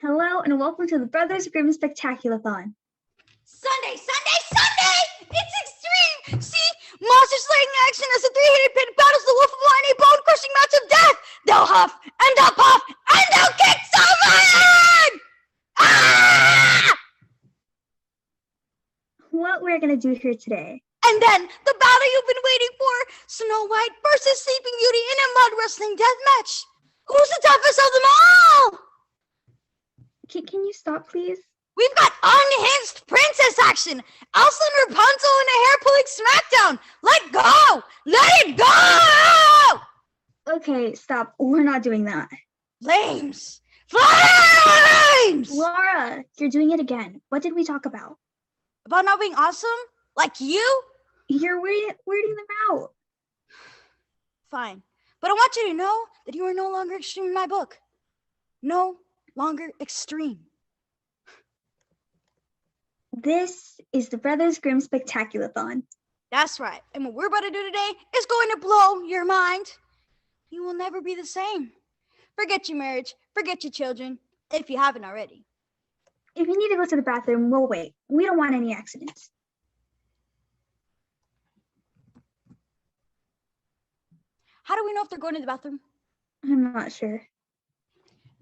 Hello and welcome to the Brothers Grimm Spectaculathon. Sunday! It's extreme! See? Monster slaying action as the three-headed pit battles the wolf of wine, a bone-crushing match of death! They'll huff, and they'll puff, and they'll kick someone! Ah! What we're going to do here today. And then, the battle you've been waiting for! Snow White versus Sleeping Beauty in a mud wrestling death match! Who's the toughest of them all? Can you stop, please? We've got unhinged princess action! Elsa and Rapunzel in a hair-pulling smackdown! Let go! Let it go! Okay, stop. We're not doing that. Flames! Flames! Laura, you're doing it again. What did we talk about? About not being awesome? Like you? You're weirding them out. Fine. But I want you to know that you are no longer extreme in my book. No longer extreme. This is the Brothers Grimm Spectaculathon. That's right. And what we're about to do today is going to blow your mind. You will never be the same. Forget your marriage. Forget your children, if you haven't already. If you need to go to the bathroom, we'll wait. We don't want any accidents. How do we know if they're going to the bathroom? I'm not sure.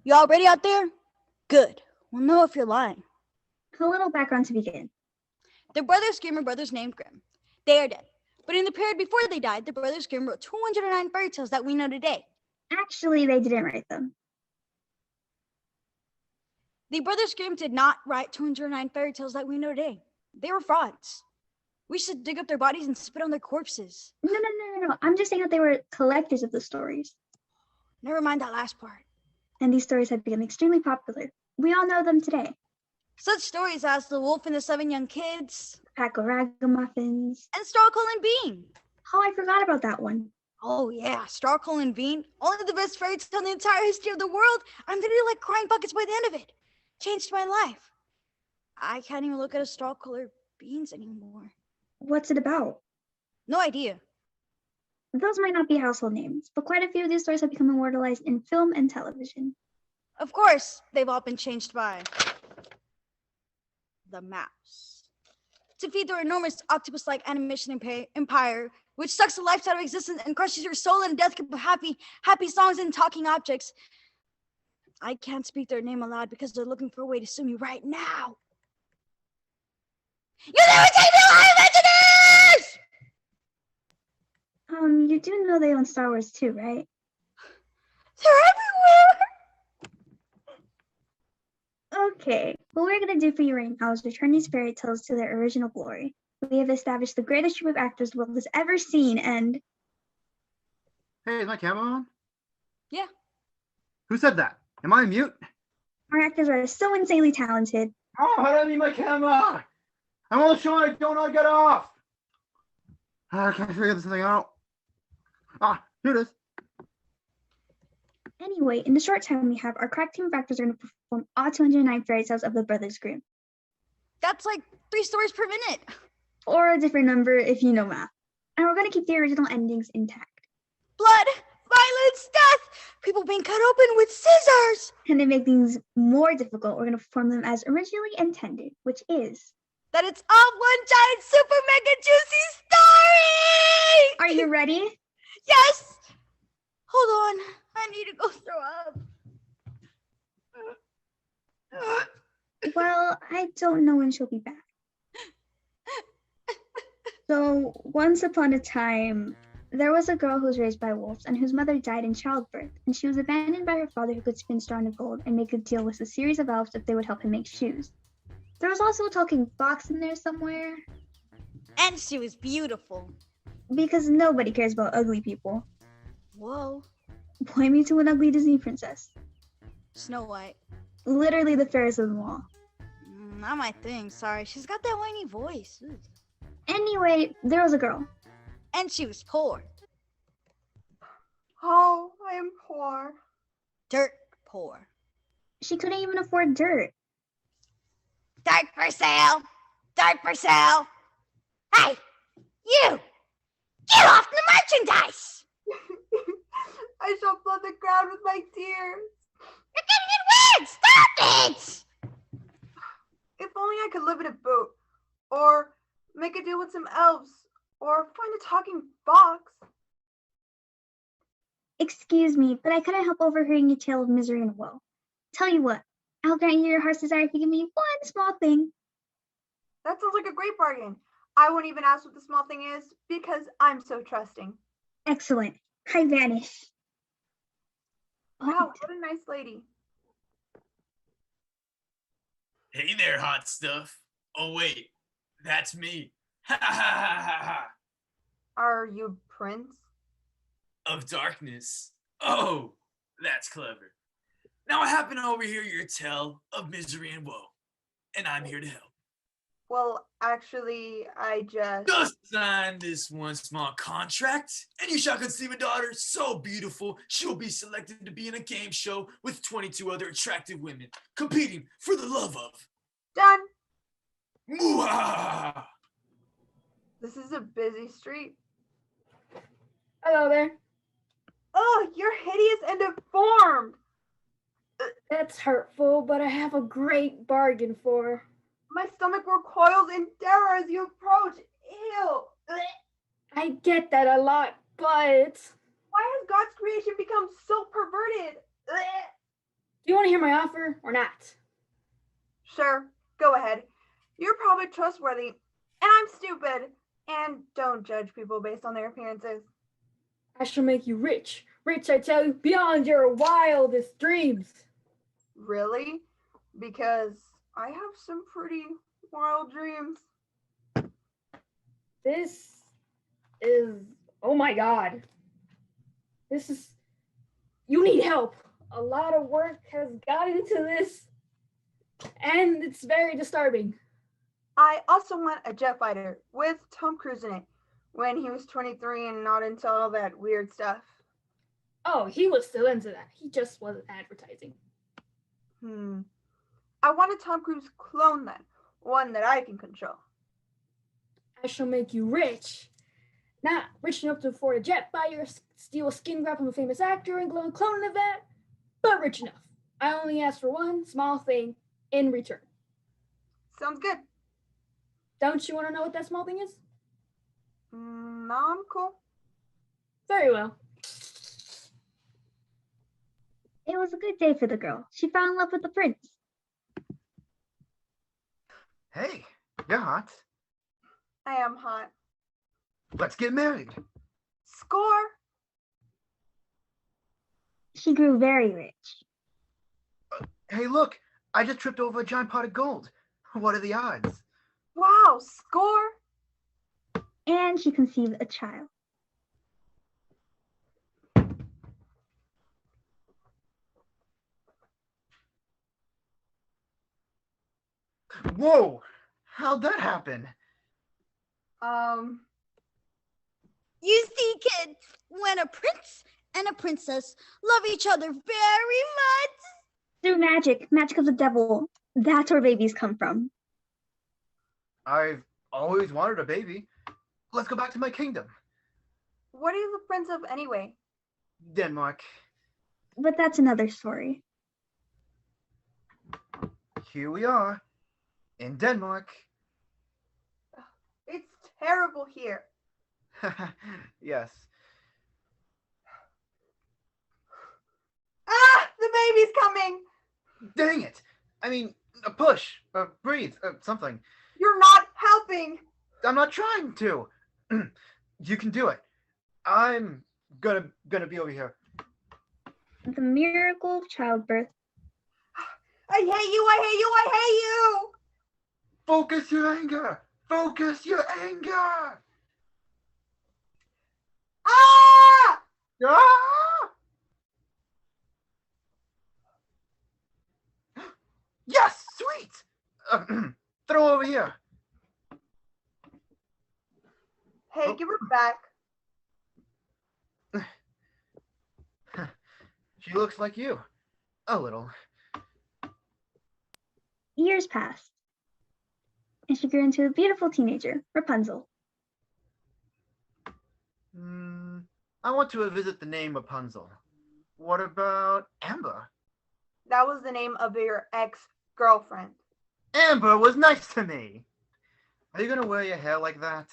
You all ready out there? Good. We'll know if you're lying. A little background to begin. The brothers Grimm are brothers named Grimm. They are dead. But in the period before they died, the brothers Grimm wrote 209 fairy tales that we know today. Actually, they didn't write them. The brothers Grimm did not write 209 fairy tales that we know today. They were frauds. We should dig up their bodies and spit on their corpses. No. I'm just saying that they were collectors of the stories. Never mind that last part. And these stories have become extremely popular. We all know them today. Such stories as The Wolf and the Seven Young Kids, Pack of Ragamuffins, and Starkle and Bean. Oh, I forgot about that one. Oh yeah, Starkle and Bean. Only the best fairy tale in the entire history of the world. I'm literally like crying buckets by the end of it. Changed my life. I can't even look at a Starkle or Beans anymore. What's it about? No idea. Those might not be household names, but quite a few of these stories have become immortalized in film and television. Of course, they've all been changed by the mouse. To feed their enormous octopus-like animation empire, which sucks the life out of existence and crushes your soul in a death grip of happy songs and talking objects. I can't speak their name aloud because they're looking for a way to sue me right now. You never take me alive, Imagineers! You do know they own Star Wars too, right? They're everywhere! Okay, what we're going to do for you right now is return these fairy tales to their original glory. We have established the greatest troupe of actors the world has ever seen, and... Hey, is my camera on? Yeah. Who said that? Am I mute? Our actors are so insanely talented. Oh, how do I need my camera? I'm on the show and I don't know how to get off. I can't figure this thing out. Ah, here it is. Anyway, in the short time we have, our crack team of actors are going to perform all 209 fairy tales of the Brothers Grimm. That's like 3 stories per minute. Or a different number if you know math. And we're going to keep the original endings intact. Blood, violence, death, people being cut open with scissors. And to make things more difficult, we're going to perform them as originally intended, which is... that it's all one giant super mega juicy story! Are you ready? Yes! Hold on, I need to go throw up. Well, I don't know when she'll be back. So, once upon a time, there was a girl who was raised by wolves and whose mother died in childbirth, and she was abandoned by her father who could spin straw into gold and make a deal with a series of elves if they would help him make shoes. There was also a talking fox in there somewhere. And she was beautiful. Because nobody cares about ugly people. Whoa. Point me to an ugly Disney princess. Snow White. Literally the fairest of them all. Not my thing, sorry. She's got that whiny voice. Ugh. Anyway, there was a girl. And she was poor. Oh, I am poor. Dirt poor. She couldn't even afford dirt. Dirt for sale! Dirt for sale! Hey! You! Get off the merchandise! I shall flood the ground with my tears. You're getting it weird! Stop it! If only I could live in a boat, or make a deal with some elves, or find a talking fox. Excuse me, but I couldn't help overhearing your tale of misery and woe. Tell you what, I'll grant you your heart's desire if you give me one small thing. That sounds like a great bargain. I won't even ask what the small thing is because I'm so trusting. Excellent. I vanish. Wow, what a nice lady. Hey there, hot stuff. Oh, wait, that's me. Ha ha ha ha ha. Are you a prince? Of darkness. Oh, that's clever. Now I happen to overhear your tale of misery and woe, and I'm here to help. Well, actually, I Just sign this one small contract, and you shall conceive a daughter so beautiful she'll be selected to be in a game show with 22 other attractive women, competing for the love of. Done. Mwah! This is a busy street. Hello there. Oh, you're hideous and deformed. That's hurtful, but I have a great bargain for. My stomach recoils in terror as you approach. Ew. I get that a lot, but Why has God's creation become so perverted? do you want to hear my offer or not? Sure, go ahead. You're probably trustworthy, and I'm stupid. And don't judge people based on their appearances. I shall make you rich. Rich, I tell you, beyond your wildest dreams. Really? Because I have some pretty wild dreams. This is, oh my God. This is, you need help. A lot of work has gone into this, and it's very disturbing. I also want a jet fighter with Tom Cruise in it when he was 23 and not into all that weird stuff. Oh, he was still into that. He just wasn't advertising. I want a Tom Cruise clone then, one that I can control. I shall make you rich. Not rich enough to afford a jet buyer, steal a skin grab from a famous actor, and clone of that, but rich enough. I only ask for one small thing in return. Sounds good. Don't you want to know what that small thing is? No, I'm cool. Very well. It was a good day for the girl. She fell in love with the prince. Hey, you're hot. I am hot. Let's get married. Score! She grew very rich. Hey, look, I just tripped over a giant pot of gold. What are the odds? Wow, score! And she conceived a child. Whoa, how'd that happen? You see, kid, when a prince and a princess love each other very much. Through magic of the devil. That's where babies come from. I've always wanted a baby. Let's go back to my kingdom. What are you the prince of anyway? Denmark. But that's another story. Here we are, in Denmark. It's terrible here. Yes. Ah, the baby's coming! Dang it! I mean, push, breathe, something. You're not helping! I'm not trying to. You can do it. I'm gonna be over here. The miracle of childbirth. I hate you, I hate you, I hate you! Focus your anger! Focus your anger! Ah! Ah! Yes, sweet! Throw over here. Hey, give her back. She looks like you. A little. Years passed, and she grew into a beautiful teenager, Rapunzel. I want to visit the name Rapunzel. What about Amber? That was the name of your ex-girlfriend. Amber was nice to me. Are you gonna wear your hair like that?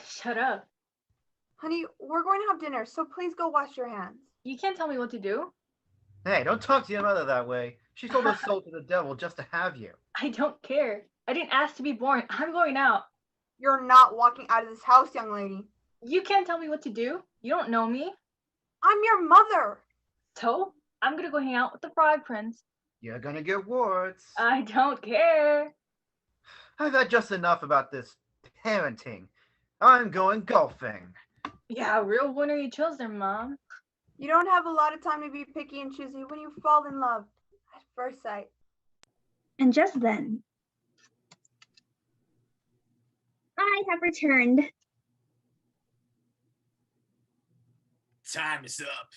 Shut up. Honey, we're going to have dinner, so please go wash your hands. You can't tell me what to do. Hey, don't talk to your mother that way. She sold her soul to the devil just to have you. I don't care. I didn't ask to be born. I'm going out. You're not walking out of this house, young lady. You can't tell me what to do. You don't know me. I'm your mother. So, I'm gonna go hang out with the Frog Prince. You're gonna get warts. I don't care. I've had just enough about this parenting. I'm going golfing. Yeah, real winner you chose there, Mom. You don't have a lot of time to be picky and choosy when you fall in love at first sight. And just then, I have returned. Time is up.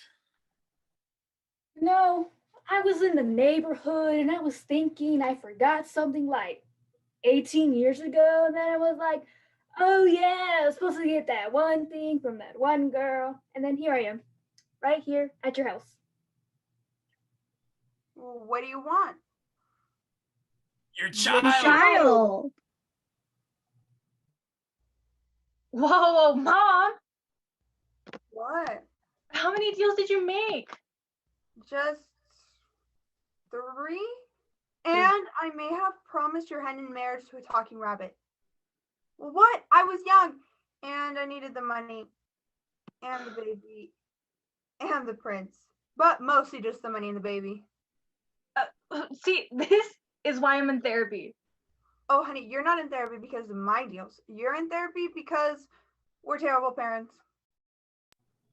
No, I was in the neighborhood and I was thinking I forgot something like 18 years ago. And then I was like, oh yeah, I was supposed to get that one thing from that one girl. And then here I am, right here at your house. What do you want? Your Your child. child. Whoa, Mom, What? how many deals did you make? Just 3? And I may have promised your hand in marriage to a talking rabbit. Well, what? I was young and I needed the money and the baby and the prince, but mostly just the money and the baby. See, this is why I'm in therapy. Oh, honey, you're not in therapy because of my deals. You're in therapy because we're terrible parents.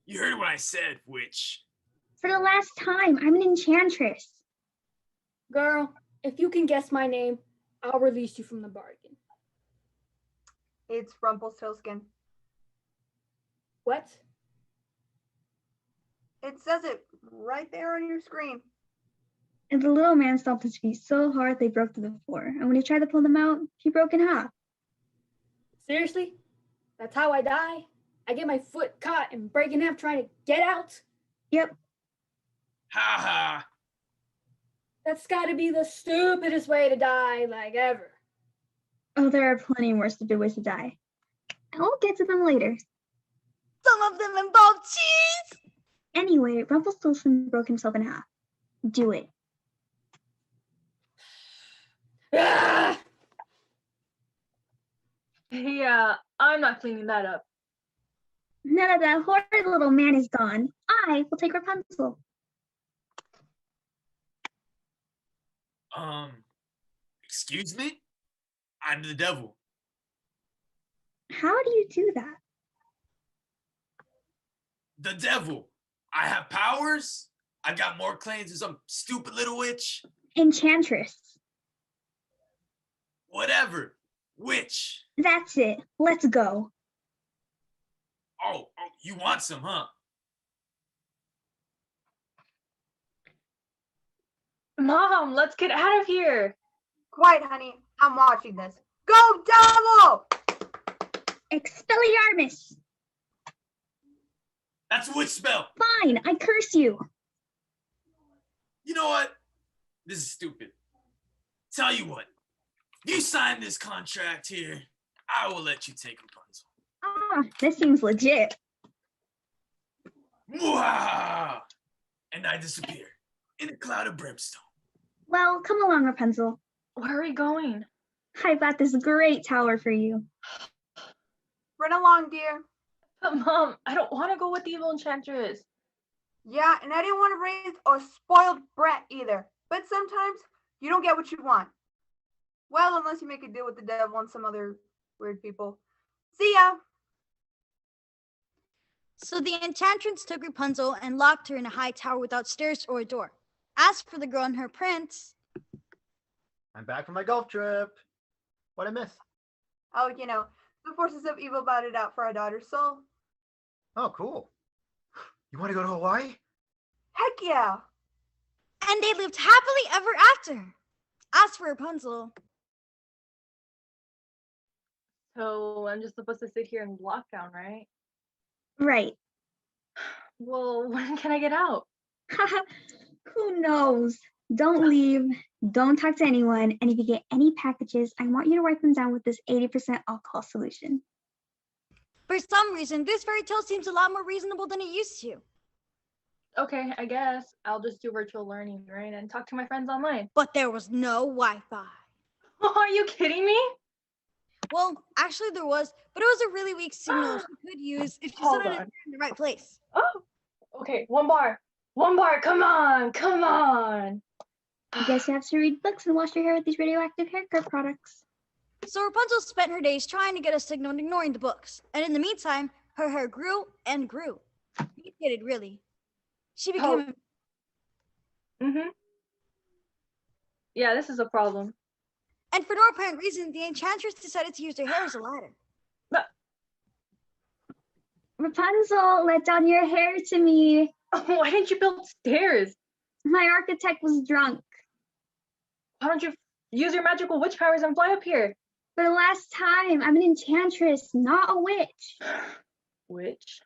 You heard what I said, witch. For the last time, I'm an enchantress. Girl, if you can guess my name, I'll release you from the bargain. It's Rumpelstiltskin. What? It says it right there on your screen. And the little man stomped his feet so hard they broke to the floor. And when he tried to pull them out, he broke in half. Seriously? That's how I die? I get my foot caught and break in half trying to get out? Yep. Ha ha. That's gotta be the stupidest way to die, like ever. Oh, there are plenty more stupid ways to die. And we'll get to them later. Some of them involve cheese. Anyway, Rumpelstiltskin broke himself in half. Do it. Ah! Yeah, I'm not cleaning that up. Now that that horrid little man is gone, I will take Rapunzel. Excuse me? I'm the devil. How do you do that? The devil. I have powers. I got more claims than some stupid little witch. Enchantress. Whatever. Witch. That's it. Let's go. Oh, you want some, huh? Mom, let's get out of here. Quiet, honey. I'm watching this. Go, devil! Expelliarmus. That's a witch spell. Fine, I curse you. You know what? This is stupid. Tell you what. You sign this contract here, I will let you take Rapunzel. Ah, this seems legit. Mwah! And I disappear in a cloud of brimstone. Well, come along, Rapunzel. Where are we going? I've got this great tower for you. Run along, dear. But Mom, I don't want to go with the evil enchantress. Yeah, and I didn't want to raise a spoiled brat either. But sometimes you don't get what you want. Well, unless you make a deal with the devil and some other weird people. See ya! So the enchantress took Rapunzel and locked her in a high tower without stairs or a door. As for the girl and her prince, I'm back from my golf trip. What'd I miss? Oh, you know, the forces of evil batted out for our daughter's soul. Oh, cool. You want to go to Hawaii? Heck yeah! and they lived happily ever after. As for Rapunzel, So I'm just supposed to sit here in lockdown, right? Right. Well, when can I get out? Who knows? Don't leave, don't talk to anyone, and if you get any packages, I want you to write them down with this 80% alcohol solution. For some reason, this fairy tale seems a lot more reasonable than it used to. Okay, I guess I'll just do virtual learning, right? And talk to my friends online. But there was no Wi-Fi. Are you kidding me? Well, actually there was, but it was a really weak signal she could use if she Hold stood on. in the right place. Oh, okay, one bar. One bar, come on, come on. I guess you have to read books and wash your hair with these radioactive hair care products. So Rapunzel spent her days trying to get a signal and ignoring the books. And in the meantime, her hair grew and grew. Mutated, really. She became Yeah, this is a problem. And for no apparent reason, the enchantress decided to use her hair as a ladder. Rapunzel, let down your hair to me. Why didn't you build stairs? My architect was drunk. Why don't you use your magical witch powers and fly up here? For the last time, I'm an enchantress, not a witch. Witch?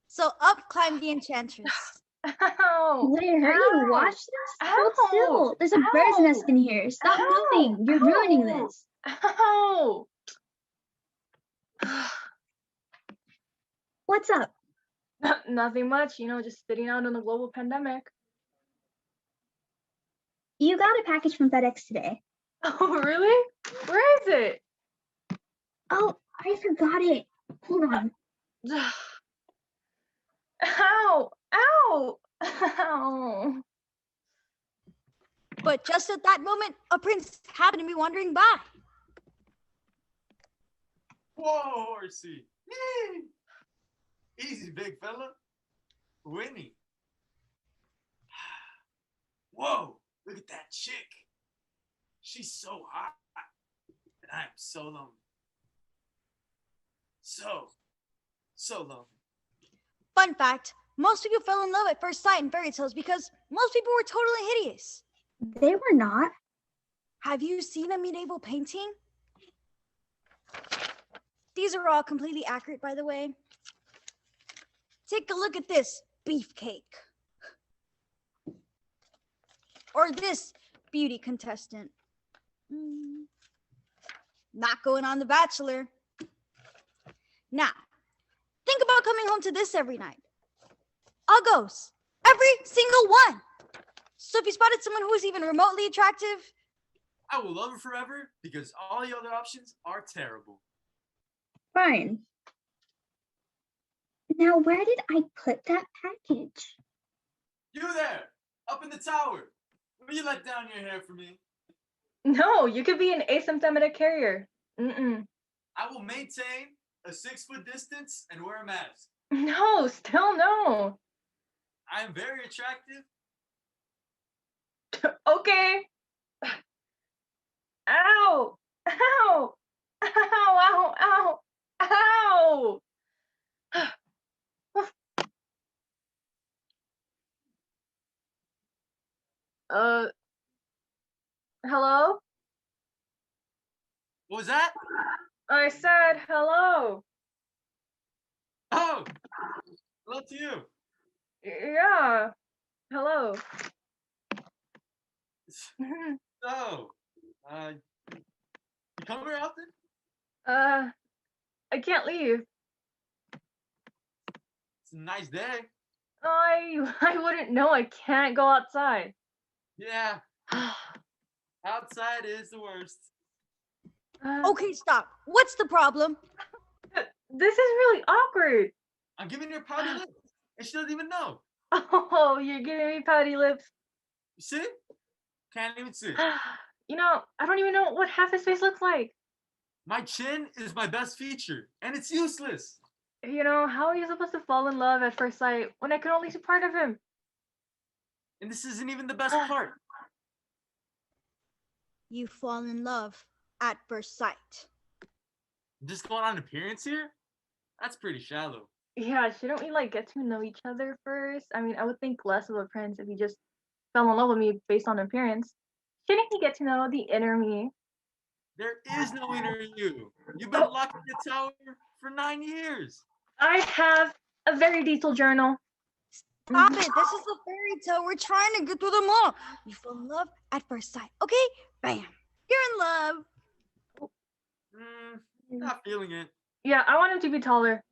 So up climbed the enchantress. Ow! Wait, have you watched this? Hold Ow! still. There's a bird's Ow! nest in here. Stop Ow! moving. You're ruining Ow! this. Ow! What's up? Nothing much, just sitting out in the global pandemic. You got a package from FedEx today. Oh, really? Where is it? Oh, I forgot it. Hold on. Ow! Ow! Ow! But just at that moment, a prince happened to be wandering by. Whoa, horsey. Yee. Easy, big fella. Winnie. Whoa, look at that chick. She's so hot. And I'm so lonely. So lonely. Fun fact, most people fell in love at first sight in fairy tales because most people were totally hideous. They were not. Have you seen a medieval painting? These are all completely accurate, by the way. Take a look at this beefcake. Or this beauty contestant. Not going on The Bachelor. Now, think about coming home to this every night. Uggos. Every single one. So if you spotted someone who is even remotely attractive, I will love her forever because all the other options are terrible. Fine. Now, where did I put that package? You there, up in the tower. Will you let down your hair for me? No, you could be an asymptomatic carrier. Mm-mm. I will maintain a 6-foot distance and wear a mask. No, still no. I am very attractive. Okay. Ow! Ow! Ow! Ow! Ow! Ow! Hello? What was that? I said hello. Oh, hello to you. Yeah. Hello. So, you come here often? I can't leave. It's a nice day. I wouldn't know. I can't go outside. Yeah, outside is the worst. okay, stop. What's the problem? This is really awkward. I'm giving her pouty lips, and she doesn't even know. Oh, you're giving me pouty lips. You see? Can't even see. I don't even know what half his face looks like. My chin is my best feature, and it's useless. How are you supposed to fall in love at first sight when I could only see part of him? And this isn't even the best part. You fall in love at first sight. Just going on appearance here? That's pretty shallow. Yeah, shouldn't we get to know each other first? I mean, I would think less of a prince if he just fell in love with me based on appearance. Shouldn't he get to know the inner me? There is no inner you. You've been locked in the tower for 9 years. I have a very detailed journal. Stop it. This is a fairy tale. We're trying to get through them all. You fall in love at first sight. Okay? Bam. You're in love. Not feeling it. Yeah, I want him to be taller.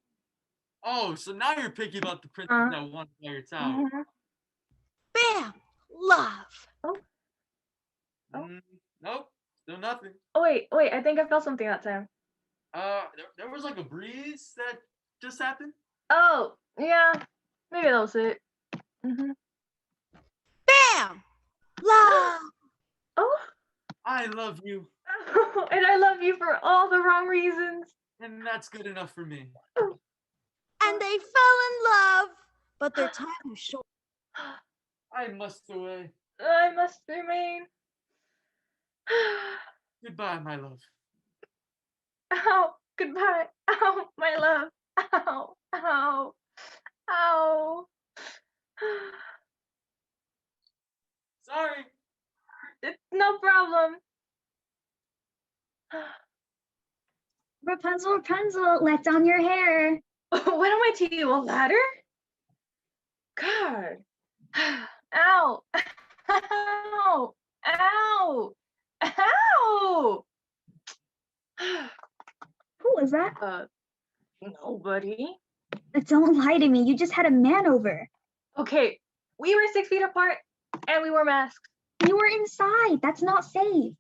Oh, so now you're picky about the princess that won by your tower. Bam. Love. Oh. Nope, still nothing. Oh, wait, I think I felt something that time. There was like a breeze that just happened. Oh, yeah, maybe that was it. Bam. Love. Oh. I love you. And I love you for all the wrong reasons. And that's good enough for me. And they fell in love, but their time was short. I must away. I must remain. Goodbye, my love. Ow, goodbye. Ow, my love. Ow, ow, ow. Sorry. It's no problem. Rapunzel, Rapunzel, let down your hair. What am I to you, a ladder? God. Ow. Ow. Ow. Ow. Who was that? Nobody. Don't lie to me. You just had a man over. Okay, we were 6 feet apart and we wore masks. You were inside. That's not safe.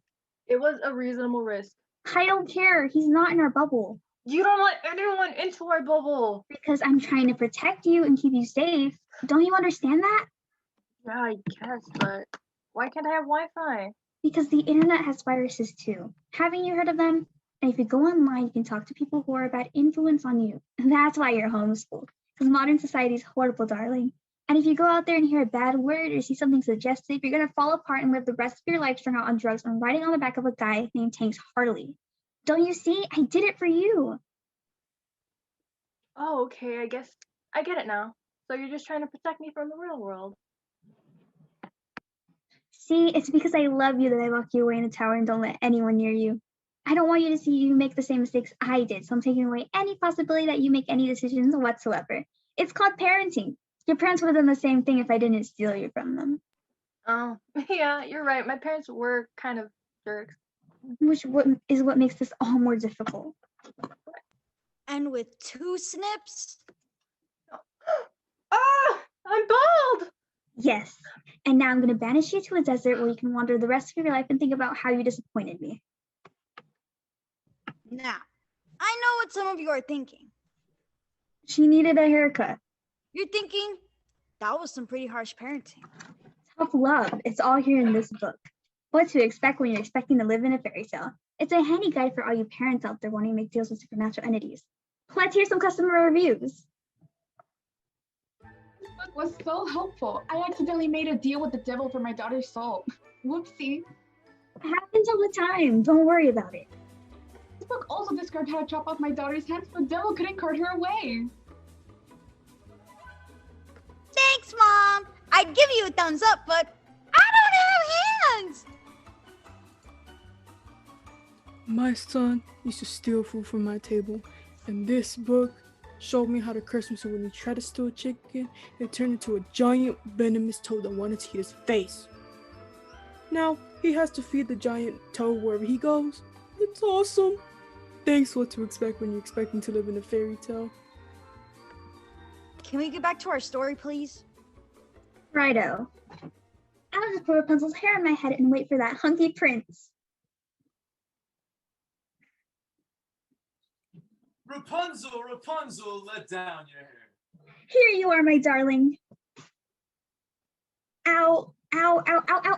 It was a reasonable risk. I don't care. He's not in our bubble. You don't let anyone into our bubble. Because I'm trying to protect you and keep you safe. Don't you understand that? Yeah, I guess, but why can't I have Wi-Fi? Because the internet has viruses too. Haven't you heard of them? And if you go online, you can talk to people who are a bad influence on you. And that's why you're homeschooled. Because modern society is horrible, darling. And if you go out there and hear a bad word or see something suggestive, you're going to fall apart and live the rest of your life strung out on drugs and riding on the back of a guy named Tanks Hartley. Don't you see? I did it for you. Oh, okay, I guess I get it now. So you're just trying to protect me from the real world. See, it's because I love you that I lock you away in the tower and don't let anyone near you. I don't want you to see you make the same mistakes I did, so I'm taking away any possibility that you make any decisions whatsoever. It's called parenting. Your parents would have done the same thing if I didn't steal you from them. Oh, yeah, you're right. My parents were kind of jerks. Which is what makes this all more difficult. And with 2 snips. Ah, I'm bald! Yes, and now I'm going to banish you to a desert where you can wander the rest of your life and think about how you disappointed me. Now, I know what some of you are thinking. She needed a haircut. You're thinking, that was some pretty harsh parenting. Tough love. It's all here in this book. What to expect when you're expecting to live in a fairy tale. It's a handy guide for all you parents out there wanting to make deals with supernatural entities. Let's hear some customer reviews. This book was so helpful. I accidentally made a deal with the devil for my daughter's soul. Whoopsie. It happens all the time. Don't worry about it. This book also described how to chop off my daughter's head so the devil couldn't cart her away. Thanks, Mom. I'd give you a thumbs up, but I don't have hands. My son used to steal food from my table, and this book showed me how to curse him so when he tried to steal a chicken, it turned into a giant venomous toad that wanted to eat his face. Now, he has to feed the giant toad wherever he goes. It's awesome. Thanks, What to Expect When You're Expecting to Live in a Fairy Tale. Can we get back to our story, please? Righto. I'll just put Rapunzel's hair on my head and wait for that hunky prince. Rapunzel, Rapunzel, let down your hair. Here you are, my darling. Ow, ow, ow, ow, ow, ow,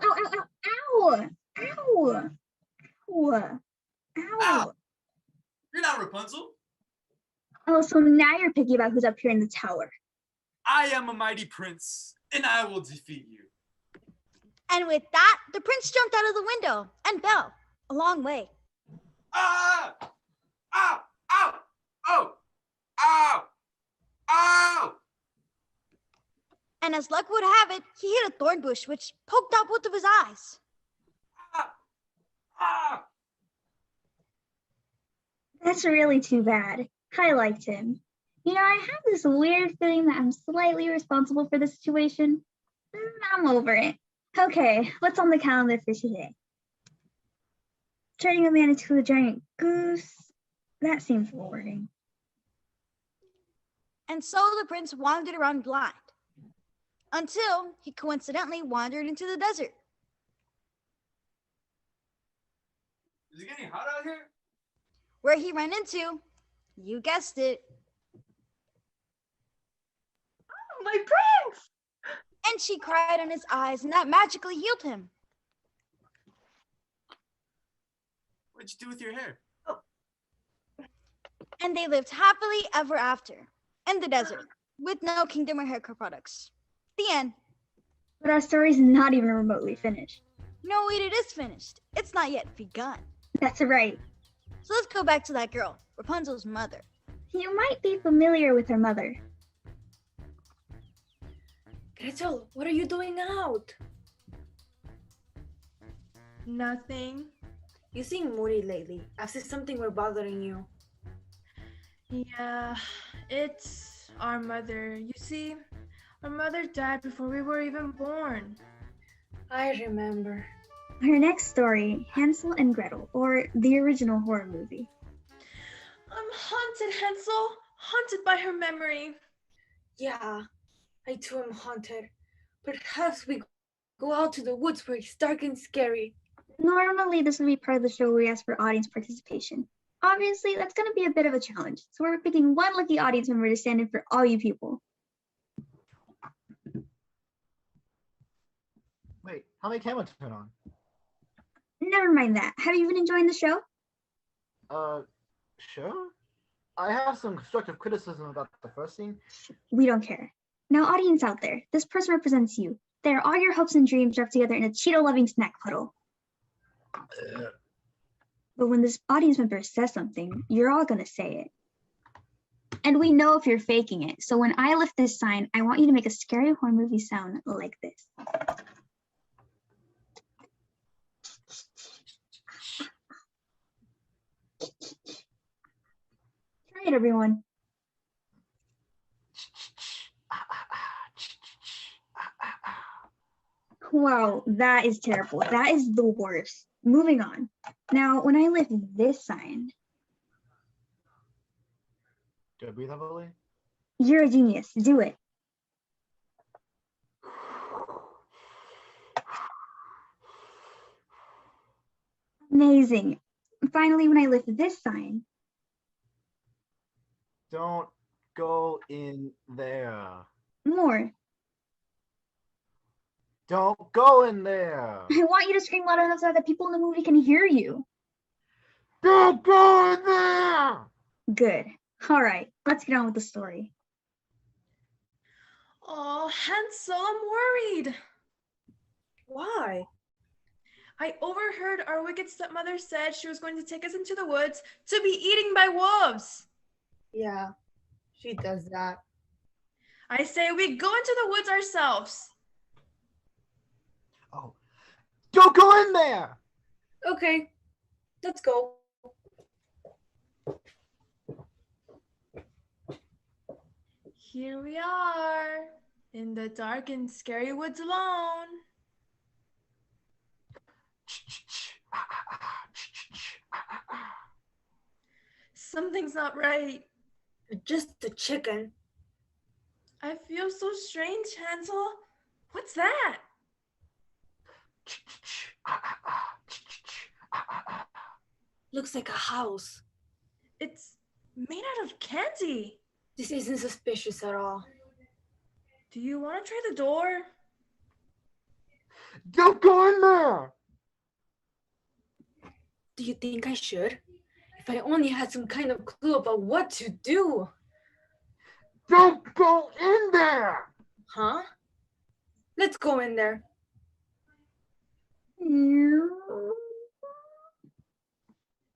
ow, ow, ow, ow, ow. You're not Rapunzel. Oh, so now you're picky about who's up here in the tower. I am a mighty prince, and I will defeat you. And with that, the prince jumped out of the window and fell a long way. Ah! Ow! Ow! Oh! Ow! Ow! And as luck would have it, he hit a thorn bush which poked out both of his eyes. Ah! Ah! That's really too bad. I liked him. I have this weird feeling that I'm slightly responsible for the situation. I'm over it. Okay, what's on the calendar for today? Turning a man into a giant goose? That seems boring. And so the prince wandered around blind until he coincidentally wandered into the desert. Is it getting hot out here? Where he ran into, you guessed it, Oh, my prince! and she cried on his eyes, and that magically healed him. What'd you do with your hair? And they lived happily ever after in the desert with no kingdom or hair care products. The end. But our story's not even remotely finished. No, wait, it is finished. It's not yet begun. That's right. So let's go back to that girl, Rapunzel's mother. You might be familiar with her mother. Gretel, what are you doing out? Nothing. You seem moody lately, as if something were bothering you. Yeah, it's our mother. You see, our mother died before we were even born. I remember. Her next story, Hansel and Gretel, or the original horror movie. I'm haunted, Hansel. Haunted by her memory. Yeah, I too am haunted. Perhaps we go out to the woods where it's dark and scary. Normally, this would be part of the show where we ask for audience participation. Obviously, that's going to be a bit of a challenge, so we're picking one lucky audience member to stand in for all you people. Wait, how many cameras turn on? Never mind that. Have you been enjoying the show? Sure. I have some constructive criticism about the first scene. We don't care. Now, audience out there, this person represents you. They are all your hopes and dreams wrapped together in a Cheeto-loving snack puddle. But when this audience member says something, you're all going to say it. And we know if you're faking it. So when I lift this sign, I want you to make a scary horror movie sound like this. Try it, everyone. Wow, that is terrible. That is the worst. Moving on. Now, when I lift this sign, Do I breathe heavily? you're a genius. Do it. Amazing. Finally, when I lift this sign, Don't go in there. more. Don't go in there. I want you to scream loud enough so that people in the movie can hear you. Don't go in there. Good. All right, let's get on with the story. Oh, Hansel, I'm worried. Why? I overheard our wicked stepmother said she was going to take us into the woods to be eaten by wolves. Yeah, she does that. I say we go into the woods ourselves. Oh, don't go in there. Okay, let's go. Here we are, in the dark and scary woods alone. Something's not right. Just a chicken. I feel so strange, Hansel. What's that? Looks like a house. It's made out of candy. This isn't suspicious at all. Do you want to try the door? Don't go in there. Do you think I should? If I only had some kind of clue about what to do. Don't go in there. Huh? Let's go in there.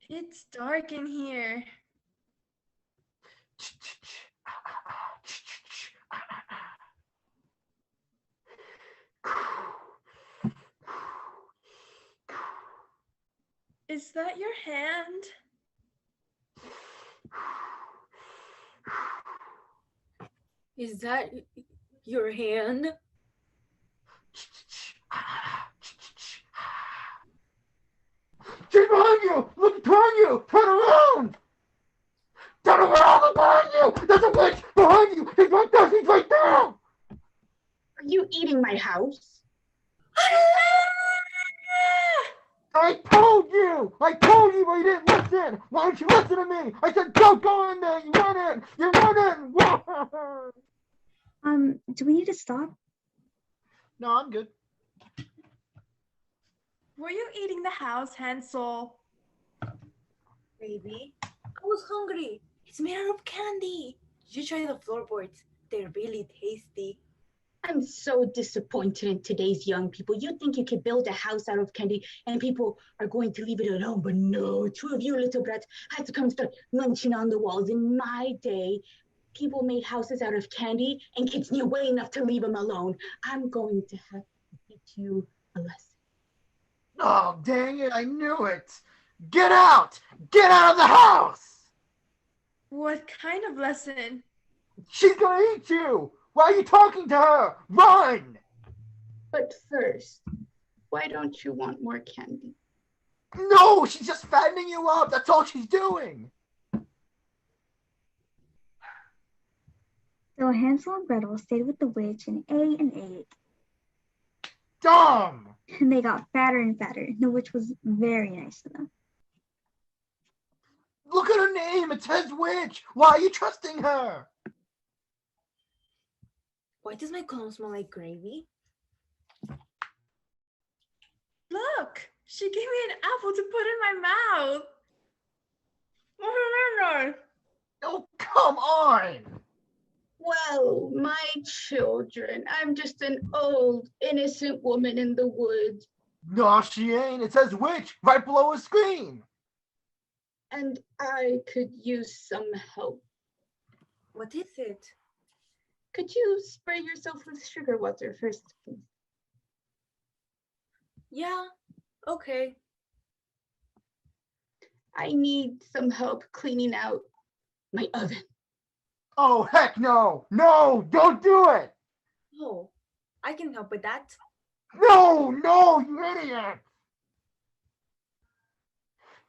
It's dark in here. Is that your hand? Is that your hand? She's behind you! Look behind you! Turn around! Turn around! Look behind you! There's a witch behind you! She's right there! She's right there! Are you eating my house? I told you! I told you, but you didn't listen! Why don't you listen to me? I said don't go in there! You run in! You run in! Do we need to stop? No, I'm good. Were you eating the house, Hansel? Maybe. I was hungry. It's made out of candy. Did you try the floorboards? They're really tasty. I'm so disappointed in today's young people. You think you could build a house out of candy and people are going to leave it alone, but no, two of you little brats had to come start munching on the walls. In my day, people made houses out of candy and kids knew well enough to leave them alone. I'm going to have to teach you a lesson. Oh, dang it, I knew it! Get out! Get out of the house! What kind of lesson? She's gonna eat you! Why are you talking to her? Run! But first, why don't you want more candy? No, she's just fattening you up. That's all she's doing. So Hansel and Gretel stayed with the witch and ate. Dumb! And they got fatter and fatter. The witch was very nice to them. Look at her name. It says witch. Why are you trusting her? Why does my cologne smell like gravy? Look, she gave me an apple to put in my mouth. Oh, come on. Well, my children, I'm just an old, innocent woman in the woods. No, she ain't. It says witch right below her screen. And I could use some help. What is it? Could you spray yourself with sugar water first, please? Yeah, okay. I need some help cleaning out my oven. Oh, heck no. No, don't do it. Oh, I can help with that. No, you idiot.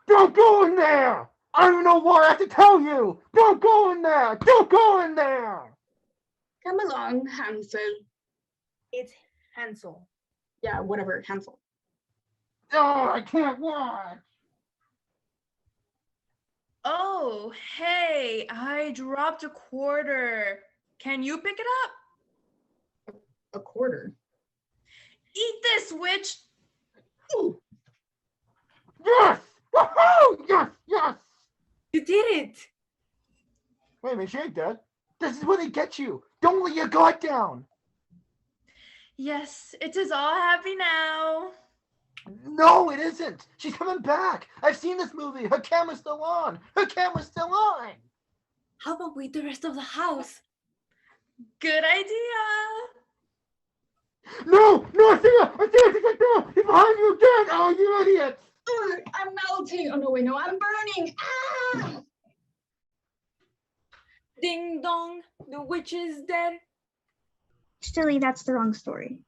Don't go in there. I don't know what I have to tell you. Don't go in there. Don't go in there. Come along, Hansel. It's Hansel. Yeah, whatever, Hansel. Oh, I can't watch. Oh, hey, I dropped a quarter. Can you pick it up? A quarter? Eat this, witch. Ooh. Yes! Woohoo! Yes! You did it! Wait a minute, she ain't dead. This is where they get you. Don't let your guard down. Yes, it is all happy now. No, it isn't. She's coming back. I've seen this movie. Her camera's still on. How about we the rest of the house? Good idea. No, I see her. She's right there. He's behind you again. Oh, you idiot. I'm melting. Oh, no, wait, no, I'm burning. Ah! Ding dong, the witch is dead. Actually, that's the wrong story.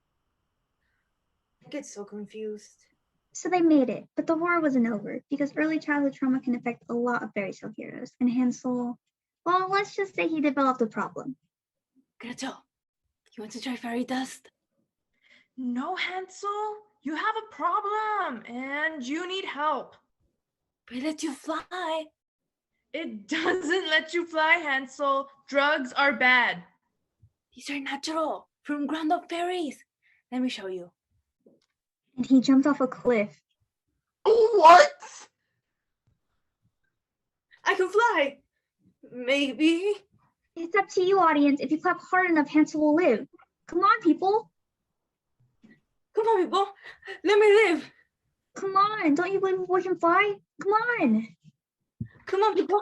I get so confused. So they made it, but the war wasn't over because early childhood trauma can affect a lot of fairy tale heroes. And Hansel, well, let's just say he developed a problem. Gretel, you want to try fairy dust? No, Hansel, you have a problem and you need help. But it lets you fly. It doesn't let you fly, Hansel. Drugs are bad. These are natural, from ground up fairies. Let me show you. And he jumped off a cliff. What? I can fly. Maybe. It's up to you, audience. If you clap hard enough, Hansel will live. Come on, people. Come on, people. Let me live. Come on. Don't you believe a boy can fly? Come on. Come on, people.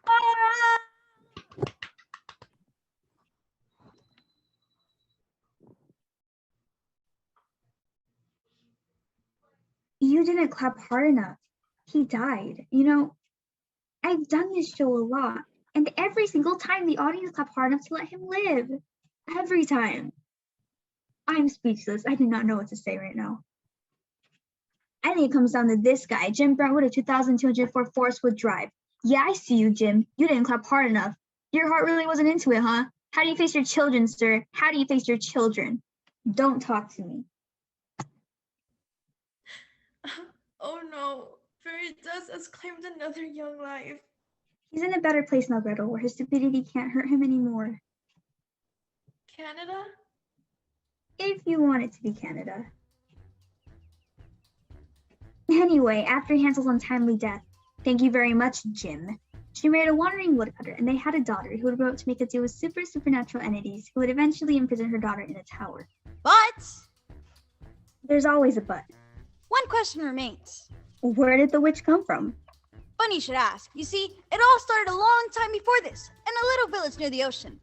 Ah! You didn't clap hard enough. He died. You know, I've done this show a lot, and every single time the audience clapped hard enough to let him live. Every time. I'm speechless. I do not know what to say right now. I think it comes down to this guy, Jim Brentwood of 2204 Forestwood Drive. Yeah, I see you, Jim. You didn't clap hard enough. Your heart really wasn't into it, huh? How do you face your children, sir? How do you face your children? Don't talk to me. Oh no, Fairy Dust has claimed another young life. He's in a better place now, Gretel, where his stupidity can't hurt him anymore. Canada? If you want it to be Canada. Anyway, after Hansel's untimely death, thank you very much, Jim. She married a wandering woodcutter, and they had a daughter who would grow up to make a deal with supernatural entities who would eventually imprison her daughter in a tower. But There's always a but. one question remains. Where did the witch come from? Funny you should ask. You see, it all started a long time before this, in a little village near the ocean.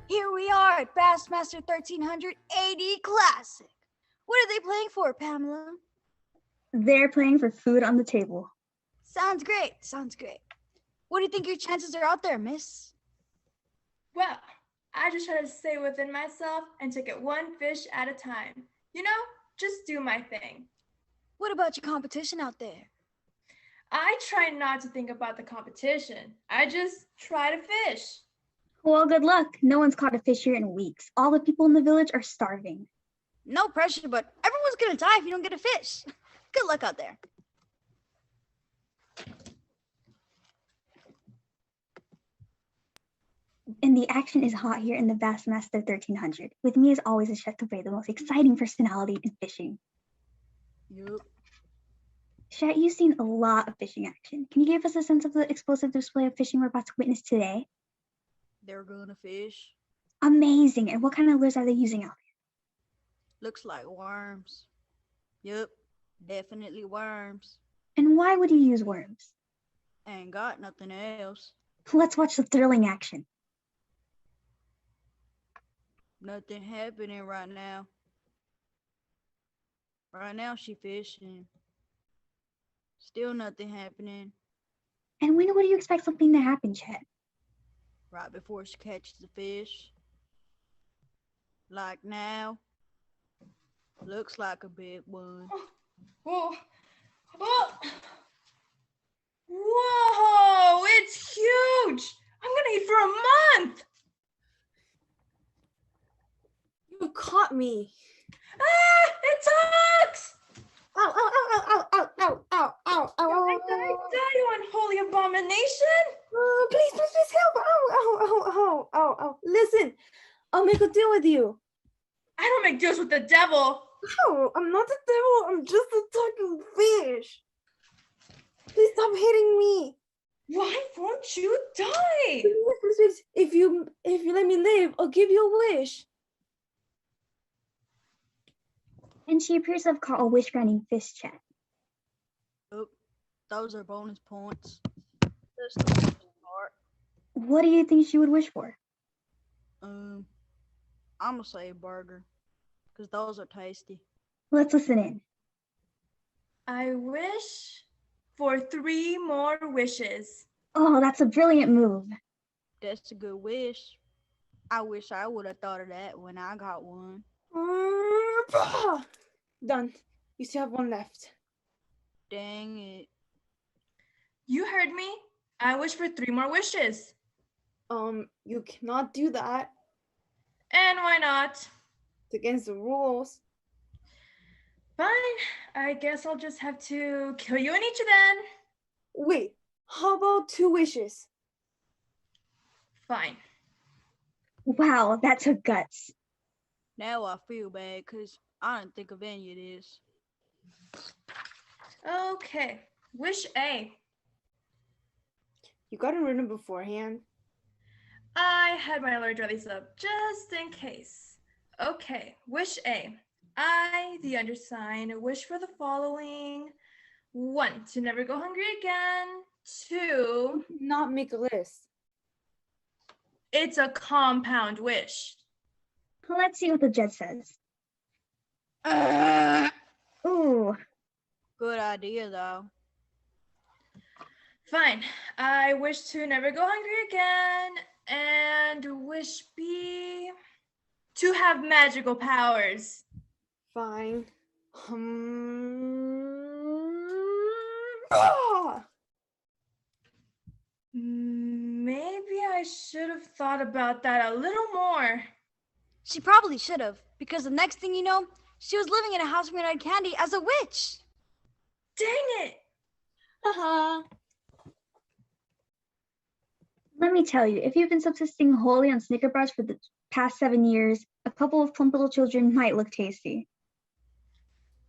Here we are at Bassmaster 1300 AD Classic. What are they playing for, Pamela? They're playing for food on the table. Sounds great, sounds great. What do you think your chances are out there, miss? Well, I just try to stay within myself and take it one fish at a time. You know, just do my thing. What about your competition out there? I try not to think about the competition. I just try to fish. Well, good luck. No one's caught a fish here in weeks. All the people in the village are starving. No pressure, but everyone's gonna die if you don't get a fish. Good luck out there. And the action is hot here in the Bassmaster 1300. With me as always is Chef Cabre, the most exciting personality in fishing. Yup. Chet, you've seen a lot of fishing action. Can you give us a sense of the explosive display of fishing we're about to witness today? They're gonna fish. Amazing. And what kind of lures are they using out Looks like worms. Yup, definitely worms. there? And why would you use worms? Ain't got nothing else. Let's watch the thrilling action. Nothing happening right now. Right now she fishing. Still nothing happening. And when would you expect something to happen, Chet? Right before she catches the fish. Like now. Looks like a big one. Whoa. Oh. Whoa, it's huge. I'm gonna eat for a month. You caught me. Ah, it talks. Ow, ow, ow, ow, ow, ow, ow, ow, ow, Die, you unholy abomination. please, please, please help. Ow, ow, ow, ow, ow, ow. Listen, I'll make a deal with you. I don't make deals with the devil. No, I'm not the devil. I'm just a talking fish. Please stop hitting me. Why won't you die? Please, please, please. If you let me live, I'll give you a wish. And she appears to have caught a wish-granting fish, Chet. Oh, those are bonus points. That's the bonus part. What do you think she would wish for? I'm gonna say a burger. Because those are tasty. Let's listen in. I wish for 3 more wishes. Oh, that's a brilliant move. That's a good wish. I wish I would have thought of that when I got one. Done. You still have one left. Dang it. You heard me. I wish for 3 more wishes. You cannot do that. And why not? It's against the rules. Fine. I guess I'll just have to kill you and eat you then. Wait, how about 2 wishes? Fine. Wow, that took guts. Now I feel bad because I didn't think of any of this. Okay. Wish A. You gotta read them beforehand. I had my lawyer draw these up just in case. Okay, wish A. I, the undersigned, wish for the following. 1, to never go hungry again. 2, Not make a list. it's a compound wish. Let's see what the jet says. Ooh, Good idea, though. Fine. I wish to never go hungry again, and wish B to have magical powers. Fine. Maybe I should have thought about that a little more. She probably should have, because the next thing you know, she was living in a house made out of candy as a witch. Dang it! let me tell you, if you've been subsisting wholly on Snicker bars for the past 7 years, a couple of plump little children might look tasty.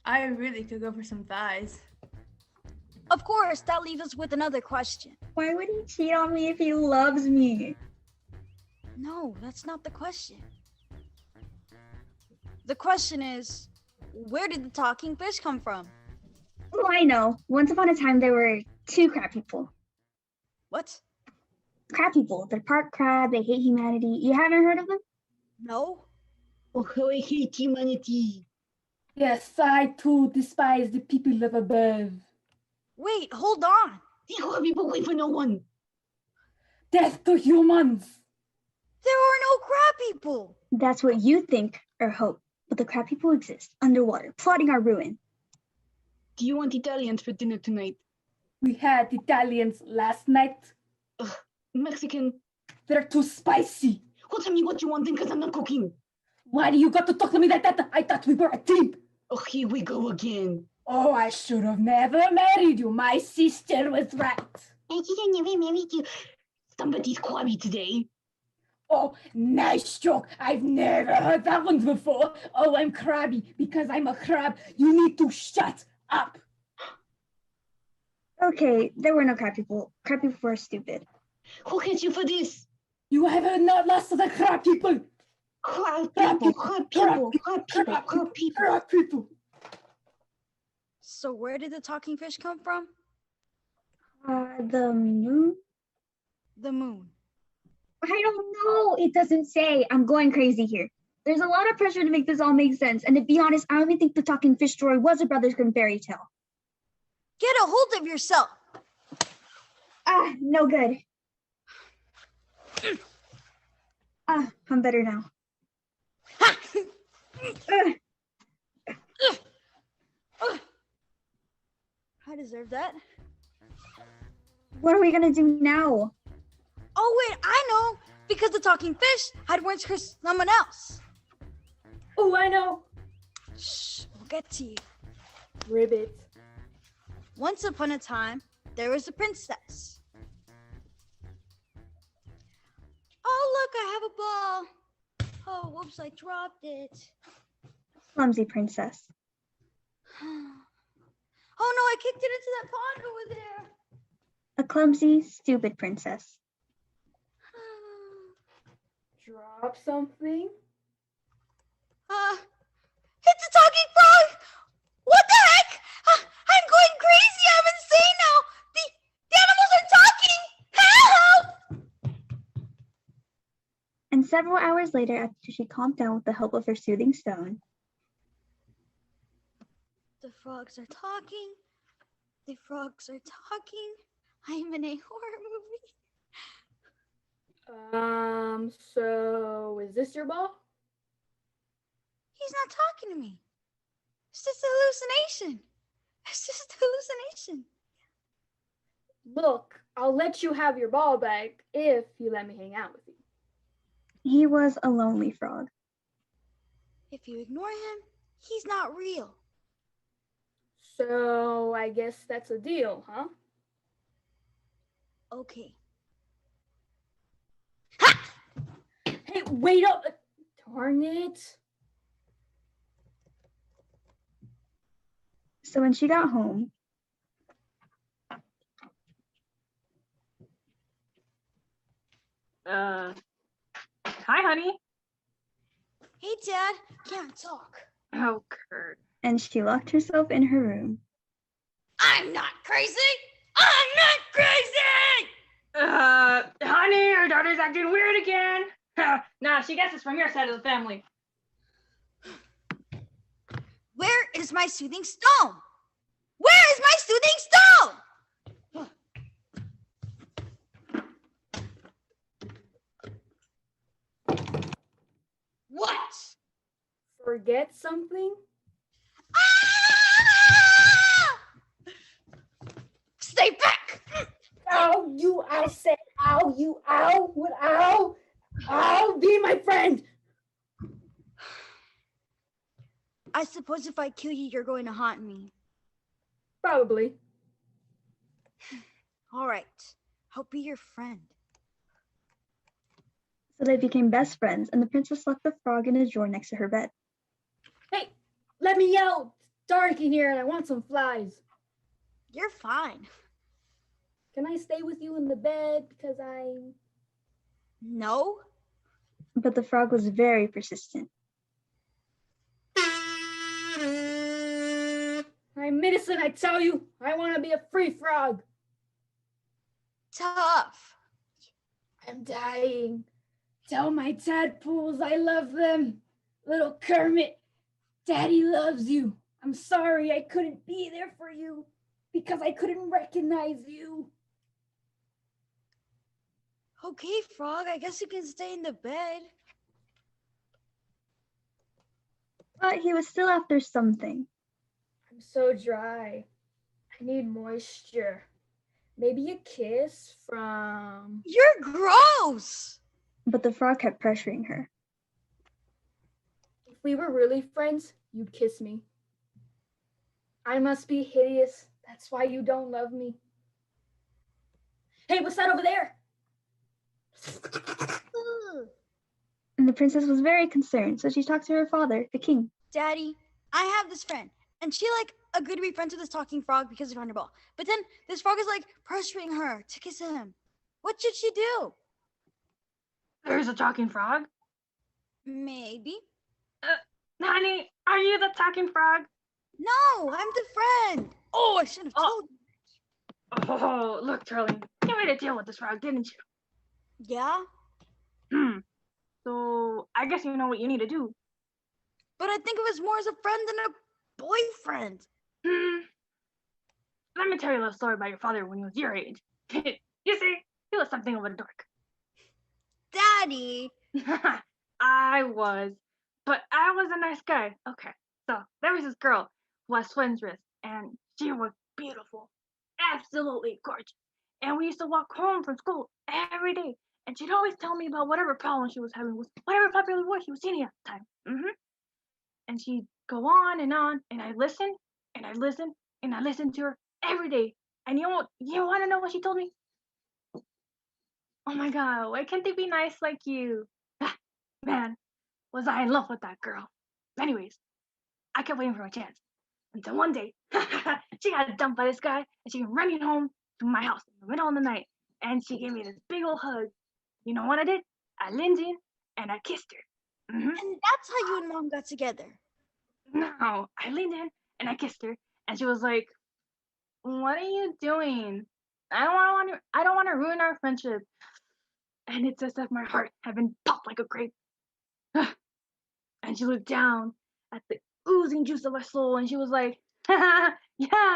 I really could go for some thighs. Of course, that leaves us with another question. Why would he cheat on me if he loves me? No, that's not the question. The question is, where did the talking fish come from? Oh, I know. Once upon a time, there were 2 crab people. What? Crab people. They're part crab. They hate humanity. You haven't heard of them? No? Oh, how I hate humanity. Yes, I too despise the people of above. Wait, hold on. The horrible wait for no one. Death to humans! There are no crab people. That's what you think or hope. But the crab people exist underwater, plotting our ruin. Do you want Italians for dinner tonight? We had Italians last night. Ugh, Mexican. They're too spicy. Well, tell me what you want because I'm not cooking. Why do you got to talk to me like that? I thought we were a team. Oh, here we go again. Oh, I should have never married you. My sister was right. I didn't never marry you. Somebody's crabby today. Oh, nice joke. I've never heard that one before. Oh, I'm crabby because I'm a crab. You need to shut up. Okay, there were no crab people. Crab people were stupid. Who hit you for this? You have not lost to the crab people. Crab people, crab people, crab people, crab people. Crab people. So where did the talking fish come from? The moon? The moon. I don't know. It doesn't say. I'm going crazy here. There's a lot of pressure to make this all make sense. And to be honest, I don't even think the talking fish story was a Brothers Grimm fairy tale. Get a hold of yourself. No good. I'm better now. I deserve that. What are we gonna do now? Oh wait, I know! Because the talking fish had once cursed someone else. Oh, I know. Shh, we'll get to you. Ribbit. Once upon a time, there was a princess. Oh look, I have a ball. Oh, whoops, I dropped it. Clumsy princess. Oh no, I kicked it into that pond over there. A clumsy, stupid princess. Drop something. It's a talking frog! What the heck? I'm going crazy, I'm insane now! The animals are talking! Help! And several hours later, after she calmed down with the help of her soothing stone, The frogs are talking. The frogs are talking. I'm in a horror movie. So is this your ball? He's not talking to me. It's just a hallucination. It's just a hallucination. Look, I'll let you have your ball back if you let me hang out with you. he was a lonely frog. If you ignore him, he's not real. So I guess that's a deal, huh? Okay. Hey, wait up! Darn it. So when she got home, Hi, honey. Hey, Dad. Can't talk. Oh, Kurt. and she locked herself in her room. I'm not crazy. I'm not crazy. Honey, your daughter's acting weird again. Nah, she gets this from your side of the family. Where is my soothing stone? Where is my soothing stone? What? Forget something? Ah! Stay back! Ow, you, I said, ow, you, ow, what, ow? Ow, be my friend. I suppose if I kill you, you're going to haunt me. Probably. All right, I'll be your friend. So they became best friends, and the princess locked the frog in a drawer next to her bed. Hey, let me out. It's dark in here and I want some flies. You're fine. Can I stay with you in the bed because No? But the frog was very persistent. I'm innocent, I tell you. I want to be a free frog. Tough. I'm dying. Tell my tadpoles I love them. Little Kermit, Daddy loves you. I'm sorry I couldn't be there for you because I couldn't recognize you. Okay, Frog, I guess you can stay in the bed. But he was still after something. I'm so dry. I need moisture. Maybe a kiss from... You're gross! But the frog kept pressuring her. If we were really friends, you'd kiss me. I must be hideous. That's why you don't love me. Hey, what's that over there? And the princess was very concerned, so she talked to her father, the king. Daddy, I have this friend, and she agreed to be friends with this talking frog because of her ball. But then this frog is pressuring her to kiss him. What should she do? There's a talking frog? Maybe. Honey, are you the talking frog? No, I'm the friend. Oh, I should have told you. Oh, look, Charlie, you made a deal with this frog, didn't you? Yeah? So I guess you know what you need to do. But I think of us more as a friend than a boyfriend. Let me tell you a little story about your father when he was your age. You see, he was something of a dork. Daddy. I was a nice guy. Okay, so there was this girl who had twins wrists, and she was beautiful, absolutely gorgeous. And we used to walk home from school every day, and she'd always tell me about whatever problem she was having with whatever popular boy she was seeing at the time. And she'd go on, and I'd listen, and I'd listen, and I'd listen to her every day. And you want to know what she told me? Oh my God, why can't they be nice like you? Man, was I in love with that girl. Anyways, I kept waiting for my chance. Until one day, she got dumped by this guy, and she came running home to my house in the middle of the night, and she gave me this big old hug. You know what I did? I leaned in, and I kissed her. And that's how you and Mom got together. No, I leaned in, and I kissed her, and she was like, "What are you doing? I don't want to ruin our friendship." And it's as if my heart had been popped like a grape. And she looked down at the oozing juice of my soul, and she was like, yeah,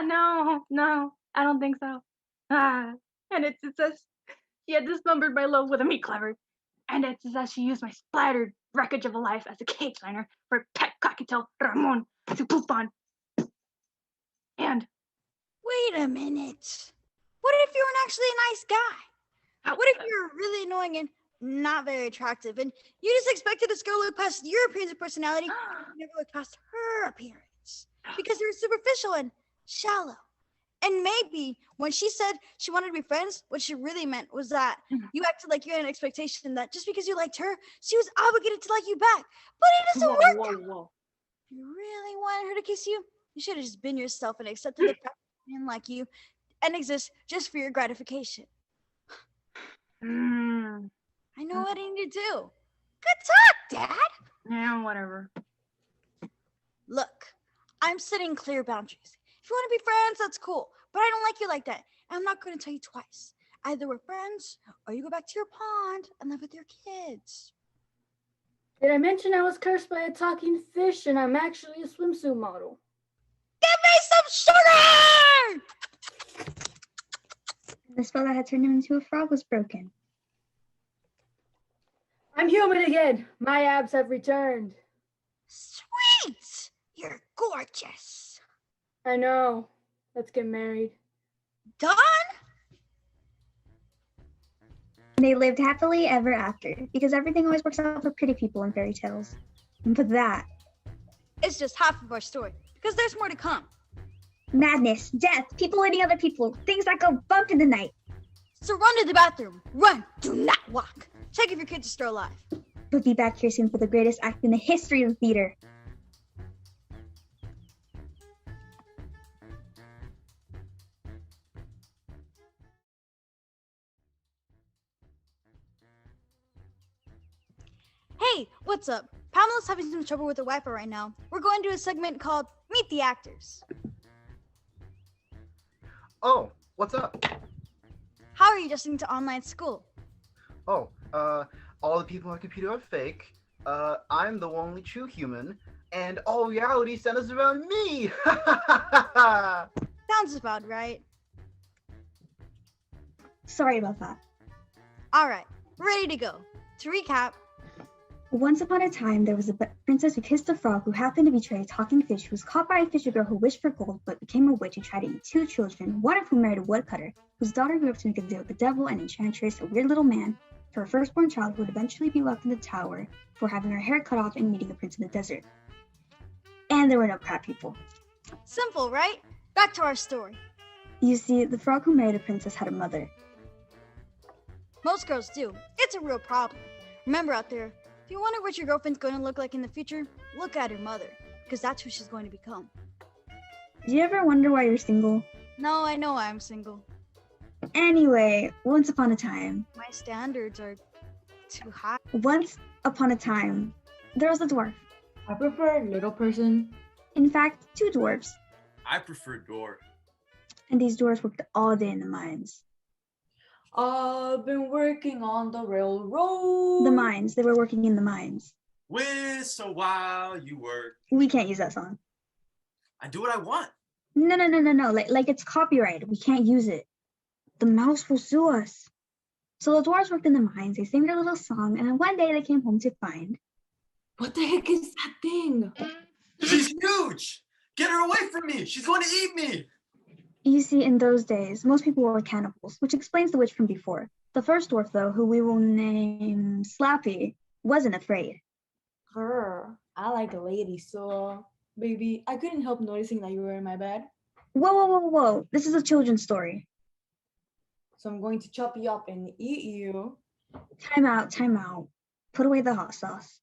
no, I don't think so. And it's as she had dismembered my love with a meat cleaver. And it's as she used my splattered wreckage of a life as a cage liner for pet cockatiel Ramon to poop on. And wait a minute. What if you weren't actually a nice guy? What if you're really annoying and not very attractive, and you just expected this girl to look past your appearance and personality, and never look past her appearance because you're superficial and shallow? And maybe when she said she wanted to be friends, what she really meant was that you acted like you had an expectation that just because you liked her, she was obligated to like you back. But it doesn't work. Whoa. If you really wanted her to kiss you, you should have just been yourself and accepted the fact that men like you and exist just for your gratification. I know what I need to do. Good talk, Dad. Yeah, whatever. Look, I'm setting clear boundaries. If you want to be friends, that's cool. But I don't like you like that. And I'm not going to tell you twice. Either we're friends or you go back to your pond and live with your kids. Did I mention I was cursed by a talking fish and I'm actually a swimsuit model? Give me some sugar! The spell that had turned him into a frog was broken. I'm human again. My abs have returned. Sweet! You're gorgeous. I know. Let's get married. Done? They lived happily ever after, because everything always works out for pretty people in fairy tales. But that, It's just half of our story, because there's more to come. madness, death, people eating other people, things that go bump in the night. So run to the bathroom. Run! Do not walk. Check if your kids are still alive. We'll be back here soon for the greatest act in the history of theater. Hey, what's up? Pamela's having some trouble with her Wi-Fi right now. We're going to a segment called Meet the Actors. Oh, what's up? How are you adjusting to online school? Oh, all the people on the computer are fake. I'm the only true human, and all reality centers around me. Sounds about right. Sorry about that. All right, ready to go. To recap, Once upon a time, there was a princess who kissed a frog who happened to betray a talking fish who was caught by a fisher girl who wished for gold but became a witch who tried to eat two children, one of whom married a woodcutter, whose daughter grew up to make a deal with the devil and enchantress, a weird little man, for her firstborn child who would eventually be locked in the tower for having her hair cut off and meeting a prince in the desert. And there were no crab people. simple, right? Back to our story. You see, the frog who married a princess had a mother. Most girls do. It's a real problem. Remember out there, if you wonder what your girlfriend's going to look like in the future, look at her mother, because that's who she's going to become. Do you ever wonder why you're single? No, I know I'm single. Anyway, once upon a time, My standards are too high. There was a dwarf. I prefer little person. In fact, two dwarves. I prefer door. And these dwarves worked all day in the mines. I've been working on the railroad. The mines. They were working in the mines. Whistle while you work. We can't use that song. I do what I want. No. Like it's copyrighted. We can't use it. The mouse will sue us. So the dwarves worked in the mines. They sang their little song, and then one day they came home to find. What the heck is that thing? She's huge. Get her away from me. She's going to eat me. You see, in those days, most people were cannibals, which explains the witch from before. The first dwarf, though, who we will name Slappy, wasn't afraid. Grr, I like a lady, so baby, I couldn't help noticing that you were in my bed. Whoa. This is a children's story. So I'm going to chop you up and eat you. Time out. Put away the hot sauce.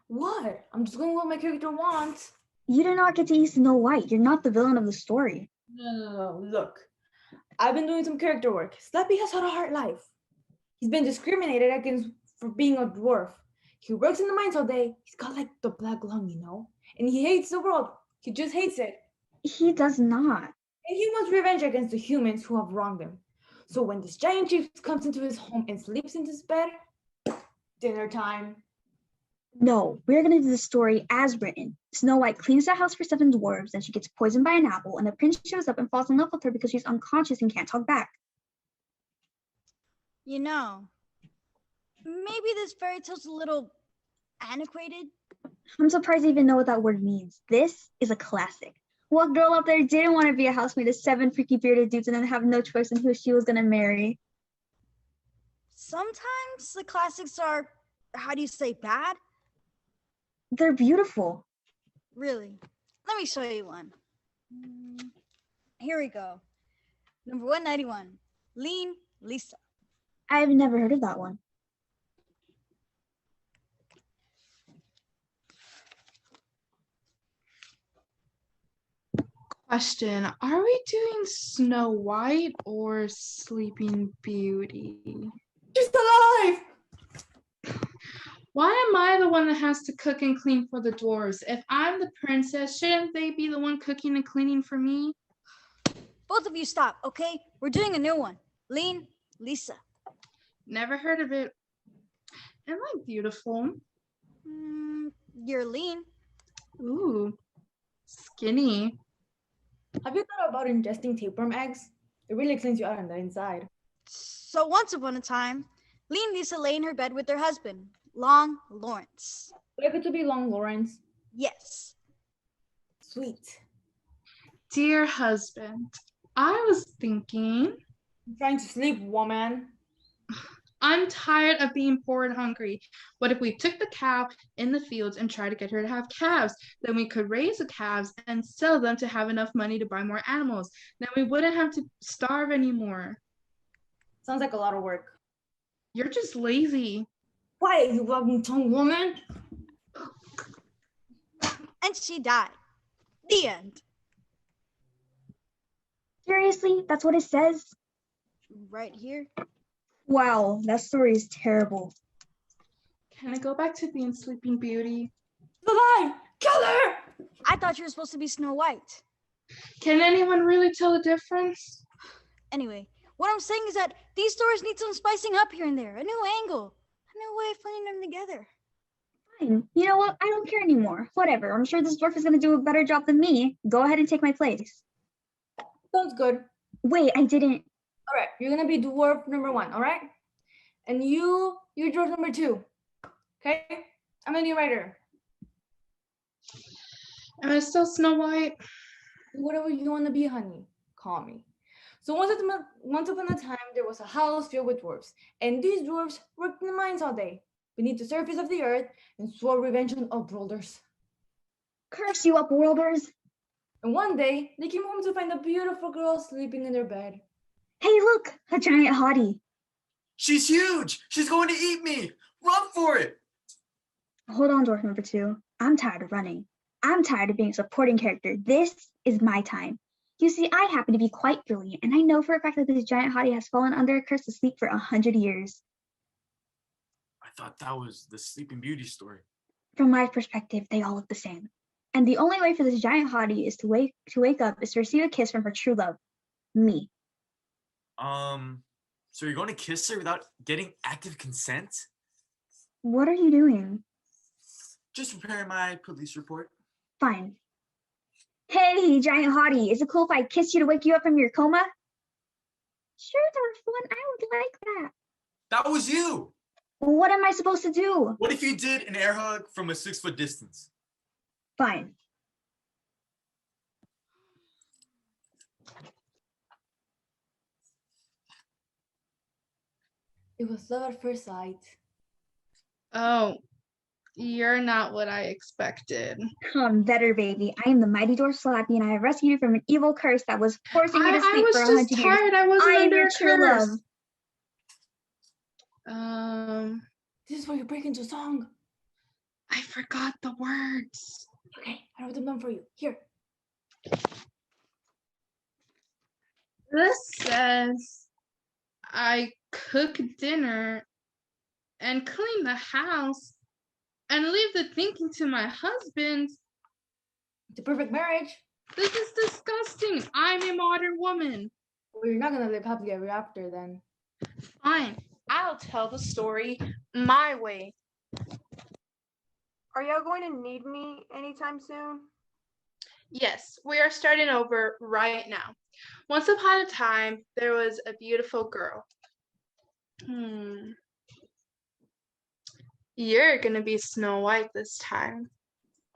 What? I'm just going with what my character wants. You do not get to eat Snow White. You're not the villain of the story. No, look. I've been doing some character work. Slappy has had a hard life. He's been discriminated against for being a dwarf. He works in the mines all day. He's got like the black lung, you know? And he hates the world. He just hates it. He does not. And he wants revenge against the humans who have wronged him. So when this giant chief comes into his home and sleeps in his bed, dinner time. No, we're going to do the story as written. Snow White cleans the house for 7 dwarves, and she gets poisoned by an apple, and the prince shows up and falls in love with her because she's unconscious and can't talk back. You know, maybe this fairy tale's a little antiquated. I'm surprised you even know what that word means. This is a classic. What girl out there didn't want to be a housemate of 7 freaky bearded dudes and then have no choice in who she was going to marry? Sometimes the classics are, how do you say, bad? They're beautiful. Really? Let me show you one. Here we go. Number 191, Lean Lisa. I've never heard of that one. Question, are we doing Snow White or Sleeping Beauty? She's alive! Why am I the one that has to cook and clean for the dwarves? If I'm the princess, shouldn't they be the one cooking and cleaning for me? Both of you stop, okay? We're doing a new one. Lean Lisa. Never heard of it. Am I beautiful? You're lean. Ooh, skinny. Have you thought about ingesting tapeworm eggs? It really cleans you out on the inside. So once upon a time, Lean Lisa lay in her bed with her husband, Long Lawrence. Like it to be Long Lawrence. Yes. Sweet. Dear husband, I was thinking. I'm trying to sleep, woman. I'm tired of being poor and hungry. What if we took the cow in the fields and tried to get her to have calves? Then we could raise the calves and sell them to have enough money to buy more animals. Then we wouldn't have to starve anymore. Sounds like a lot of work. You're just lazy. Quiet, you wagging tongue woman. And she died. The end. Seriously, that's what it says? Right here. Wow, that story is terrible. Can I go back to being Sleeping Beauty? Alive! Kill her! I thought you were supposed to be Snow White. Can anyone really tell the difference? Anyway, what I'm saying is that these stories need some spicing up here and there, a new angle, a new way of putting them together. Fine. You know what? I don't care anymore. Whatever. I'm sure this dwarf is going to do a better job than me. Go ahead and take my place. Sounds good. Wait, I didn't. All right, you're gonna be dwarf number 1, all right? And you're dwarf number 2. Okay? I'm a new writer. Am I still Snow White? Whatever you want to be, honey. Call me. So once upon a time, there was a house filled with dwarfs, and these dwarfs worked in the mines all day, beneath the surface of the earth, and swore revenge on upworlders. Curse you, upworlders! And one day, they came home to find a beautiful girl sleeping in their bed. Hey, look! A giant hottie. She's huge! She's going to eat me! Run for it! Hold on, dwarf number 2. I'm tired of running. I'm tired of being a supporting character. This is my time. You see, I happen to be quite brilliant, and I know for a fact that this giant hottie has fallen under a curse to sleep for 100 years. I thought that was the Sleeping Beauty story. From my perspective, they all look the same. And the only way for this giant hottie is to wake up is to receive a kiss from her true love, me. So you're going to kiss her without getting active consent? What are you doing? Just preparing my police report. Fine. Hey, giant hottie, is it cool if I kiss you to wake you up from your coma? Sure, dwarf one, I would like that. That was you! What am I supposed to do? What if you did an air hug from a 6-foot distance? Fine. It was love at first sight. Oh, you're not what I expected. Come better, baby. I am the mighty dwarf Slappy, and I have rescued you from an evil curse that was forcing you to sleep for 100 years. Tired. I wasn't I am under your a true curse. love. This is where you break into song. I forgot the words. Okay, I wrote them down for you. Here. This says, I cook dinner and clean the house and leave the thinking to my husband. The perfect marriage. This is disgusting. I'm a modern woman. Well, you're not gonna live happily ever after then. Fine. I'll tell the story my way. Are y'all going to need me anytime soon? Yes, we are starting over right now. Once upon a time, there was a beautiful girl. You're gonna be Snow White this time.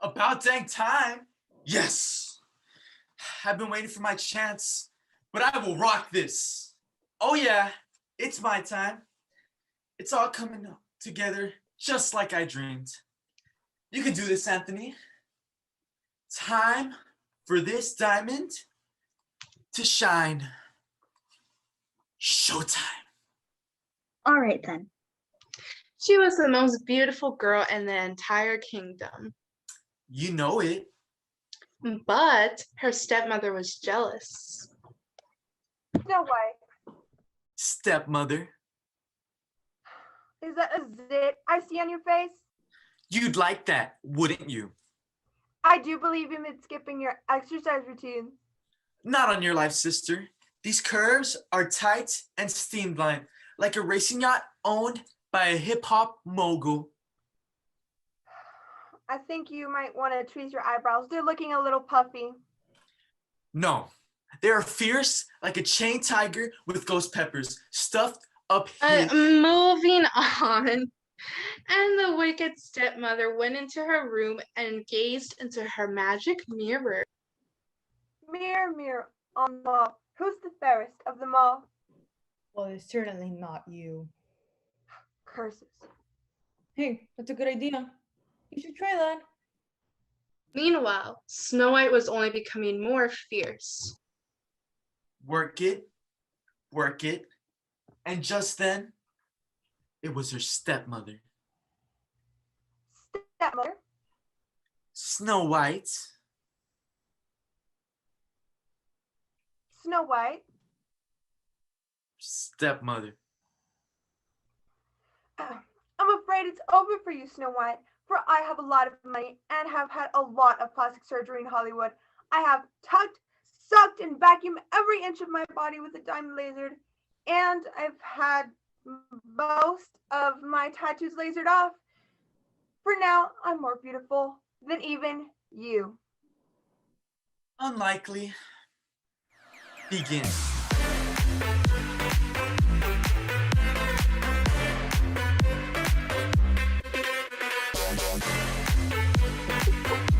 About dang time. Yes. I've been waiting for my chance, but I will rock this. Oh yeah, it's my time. It's all coming together just like I dreamed. You can do this, Anthony. Time for this diamond to shine. Showtime. All right, then. She was the most beautiful girl in the entire kingdom. You know it. But her stepmother was jealous. No way. Stepmother. Is that a zit I see on your face? You'd like that, wouldn't you? I do believe in skipping your exercise routine. Not on your life, sister. These curves are tight and streamlined, like a racing yacht owned by a hip-hop mogul. I think you might want to tweeze your eyebrows. They're looking a little puffy. No, they are fierce like a chained tiger with ghost peppers stuffed up his... Moving on. And the wicked stepmother went into her room and gazed into her magic mirror. Mirror, mirror on the wall, who's the fairest of them all? Well, it's certainly not you. Curses. Hey, that's a good idea. You should try that. Meanwhile, Snow White was only becoming more fierce. Work it, and just then, it was her stepmother. Stepmother? Snow White. Snow White? Stepmother. I'm afraid it's over for you, Snow White, for I have a lot of money and have had a lot of plastic surgery in Hollywood. I have tucked, sucked, and vacuumed every inch of my body with a diamond laser, and I've had most of my tattoos lasered off. For now, I'm more beautiful than even you. Unlikely. Begin.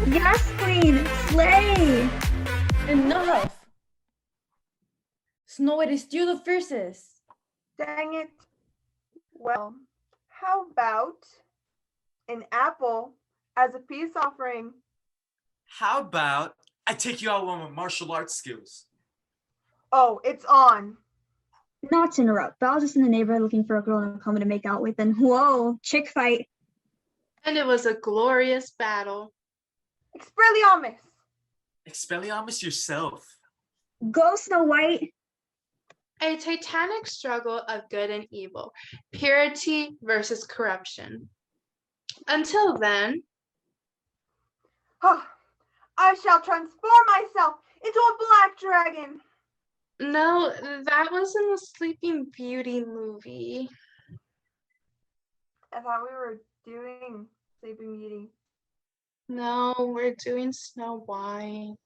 Yes, Queen! Slay! Enough! Snow White is still the fiercest. Dang it. Well, how about an apple as a peace offering? How about I take you out with my martial arts skills? Oh, it's on. Not to interrupt, but I was just in the neighborhood looking for a girl to come to make out with, and whoa, chick fight. And it was a glorious battle. Expelliarmus! Expelliarmus yourself. Go, Snow White! A titanic struggle of good and evil, purity versus corruption. Until then, Oh, I shall transform myself into a black dragon. no, that was in the Sleeping Beauty movie. I thought we were doing Sleeping Beauty. No, we're doing Snow White.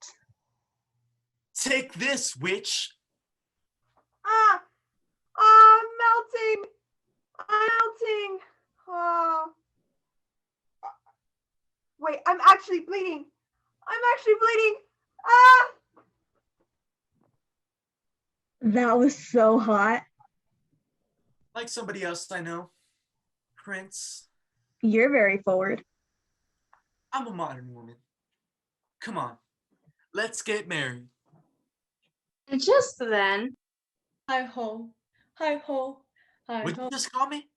Take this, witch. Ah! Ah, I'm melting! I'm melting! Oh. Wait, I'm actually bleeding! I'm actually bleeding! Ah! That was so hot. Like somebody else I know. Prince. You're very forward. I'm a modern woman. Come on. Let's get married. And just then, Hi ho, hi ho, hi Would ho. you just call me?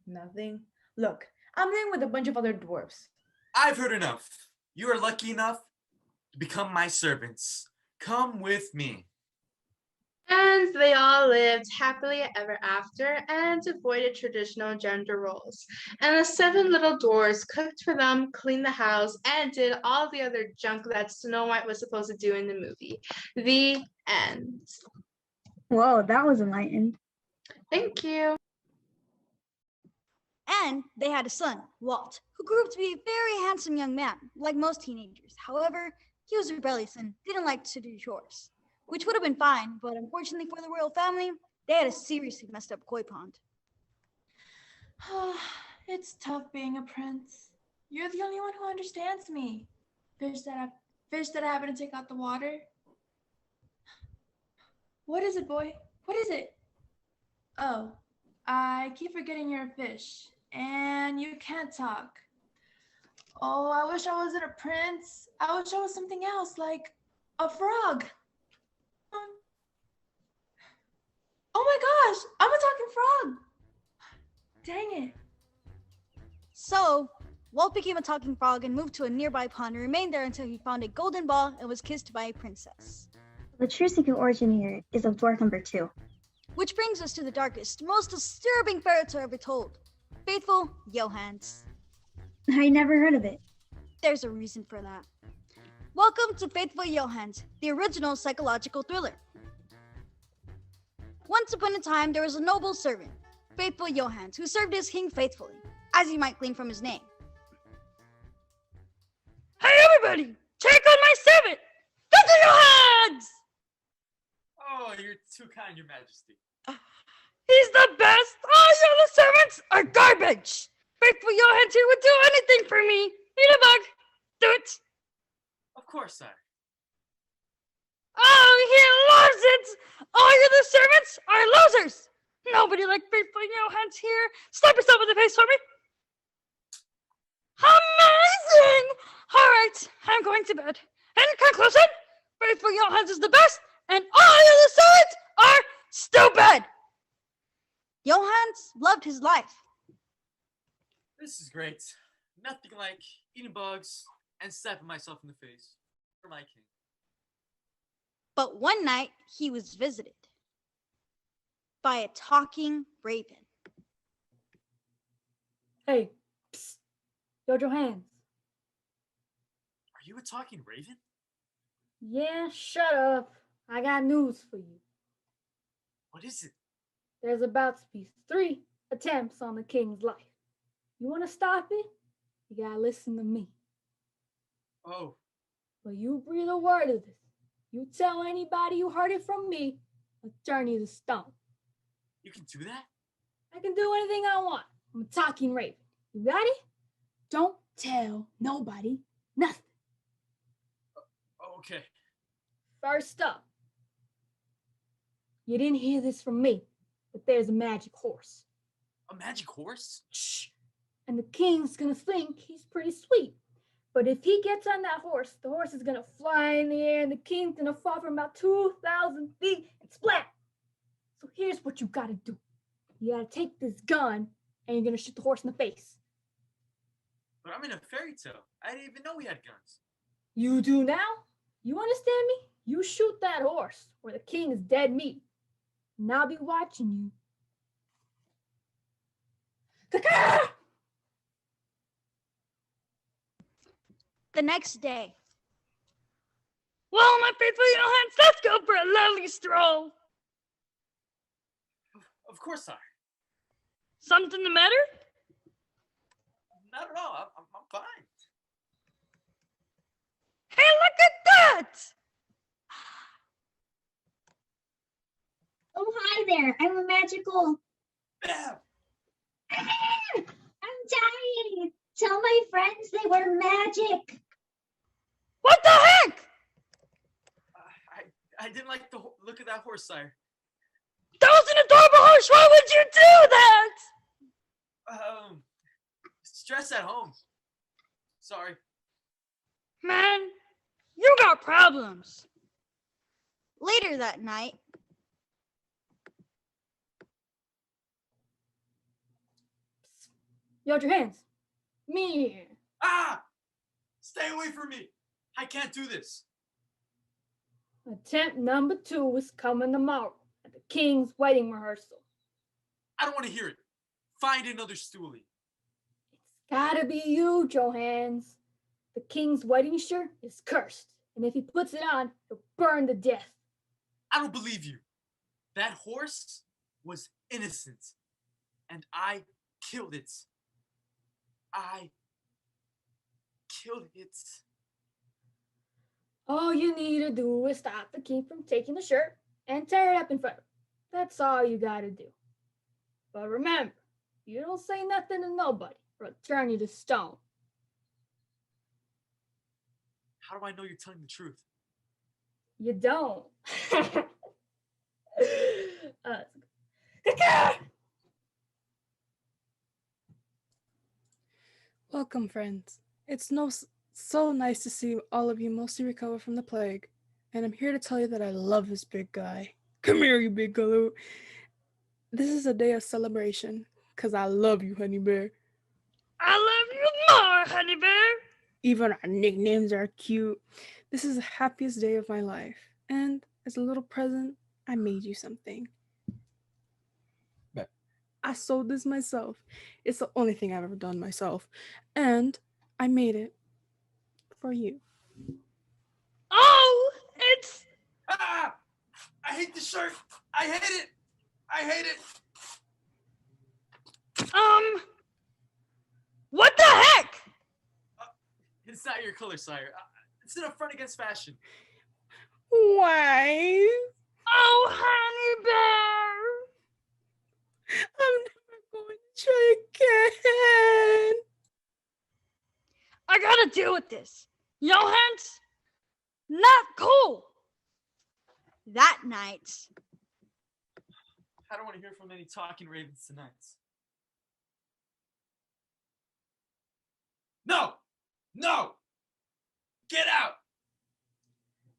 Nothing. Look, I'm living with a bunch of other dwarfs. I've heard enough. You are lucky enough to become my servants. Come with me. and they all lived happily ever after and avoided traditional gender roles. And the 7 little dwarfs cooked for them, cleaned the house, and did all the other junk that Snow White was supposed to do in the movie. The end. Whoa, that was enlightened. Thank you. And they had a son, Walt, who grew up to be a very handsome young man, like most teenagers. However, he was rebellious and didn't like to do chores, which would have been fine, but unfortunately for the royal family, they had a seriously messed up koi pond. It's tough being a prince. You're the only one who understands me. Fish that happen to take out the water. What is it, boy? What is it? Oh, I keep forgetting you're a fish, and you can't talk. Oh, I wish I wasn't a prince. I wish I was something else, like a frog. Oh my gosh, I'm a talking frog. Dang it. So, Walt became a talking frog and moved to a nearby pond and remained there until he found a golden ball and was kissed by a princess. The true secret origin here is of dwarf number 2. Which brings us to the darkest, most disturbing fairy tale ever told. Faithful Johans. I never heard of it. There's a reason for that. Welcome to Faithful Johans, the original psychological thriller. Once upon a time, there was a noble servant. faithful Johans, who served his king faithfully, as you might glean from his name. Hey everybody! Check on my servant! Faithful Johans! Oh, you're too kind, Your Majesty. He's the best! All your other servants are garbage! Faithful Johans here would do anything for me! Need a bug? Do it! Of course, sire. Oh, he loves it! All your other servants are losers! Nobody like faithful Johans here! Slap yourself in the face for me! Amazing! Alright, I'm going to bed. In conclusion, faithful Johans is the best, and all your other servants are stupid! Johans loved his life. This is great. Nothing like eating bugs and slapping myself in the face for my king. But one night, he was visited by a talking raven. Hey, psst. Yo, Johans. Are you a talking raven? Yeah, shut up. I got news for you. What is it? There's about to be 3 attempts on the king's life. You want to stop it? You gotta listen to me. Oh. But you breathe a word of this. You tell anybody you heard it from me, I'll turn you to stone. You can do that? I can do anything I want. I'm a talking raven. You got it? Don't tell nobody nothing. Okay. First up, you didn't hear this from me, but there's a magic horse. A magic horse? Shh. And the king's gonna think he's pretty sweet. But if he gets on that horse, the horse is gonna fly in the air and the king's gonna fall from about 2,000 feet and splat. So here's what you gotta do. You gotta take this gun and you're gonna shoot the horse in the face. But I'm in a fairy tale. I didn't even know we had guns. You do now? You understand me? You shoot that horse or the king is dead meat. And I'll be watching you. Caca! The next day. Well, my faithful Johans, let's go for a lovely stroll. Of course, sire. Something the matter? Not at all. I'm fine. Hey, look at that! Oh, hi there. I'm a magical. Bam! I'm dying. Tell my friends they were magic. What the heck? I didn't like the look of that horse, sire. That was an adorable horse. Why would you do that? Stress at home. Sorry. Man, you got problems. Later that night. You hold your hands. Me. Ah! Stay away from me. I can't do this. Attempt number 2 is coming tomorrow at the king's wedding rehearsal. I don't want to hear it. Find another stoolie. It's gotta be you, Johans. The king's wedding shirt is cursed, and if he puts it on, he'll burn to death. I don't believe you. That horse was innocent, and I killed it. I killed it. All you need to do is stop the king from taking the shirt and tear it up in front of him. That's all you gotta do. But remember, you don't say nothing to nobody, or I'll turn you to stone. How do I know you're telling the truth? You don't. Welcome, friends. It's so nice to see all of you mostly recover from the plague. And I'm here to tell you that I love this big guy. Come here, you big galoot. This is a day of celebration, because I love you, Honey Bear. I love you more, Honey Bear. Even our nicknames are cute. This is the happiest day of my life. And as a little present, I made you something. I sold this myself. It's the only thing I've ever done myself. And I made it for you. Oh, it's... Ah! I hate the shirt. I hate it. I hate it. What the heck? It's not your color, sire. It's an affront against fashion. Why? Oh, honey bear. I'm never going to try again. I gotta deal with this. Johans, not cool. That night. I don't want to hear from any talking ravens tonight. No! No! Get out!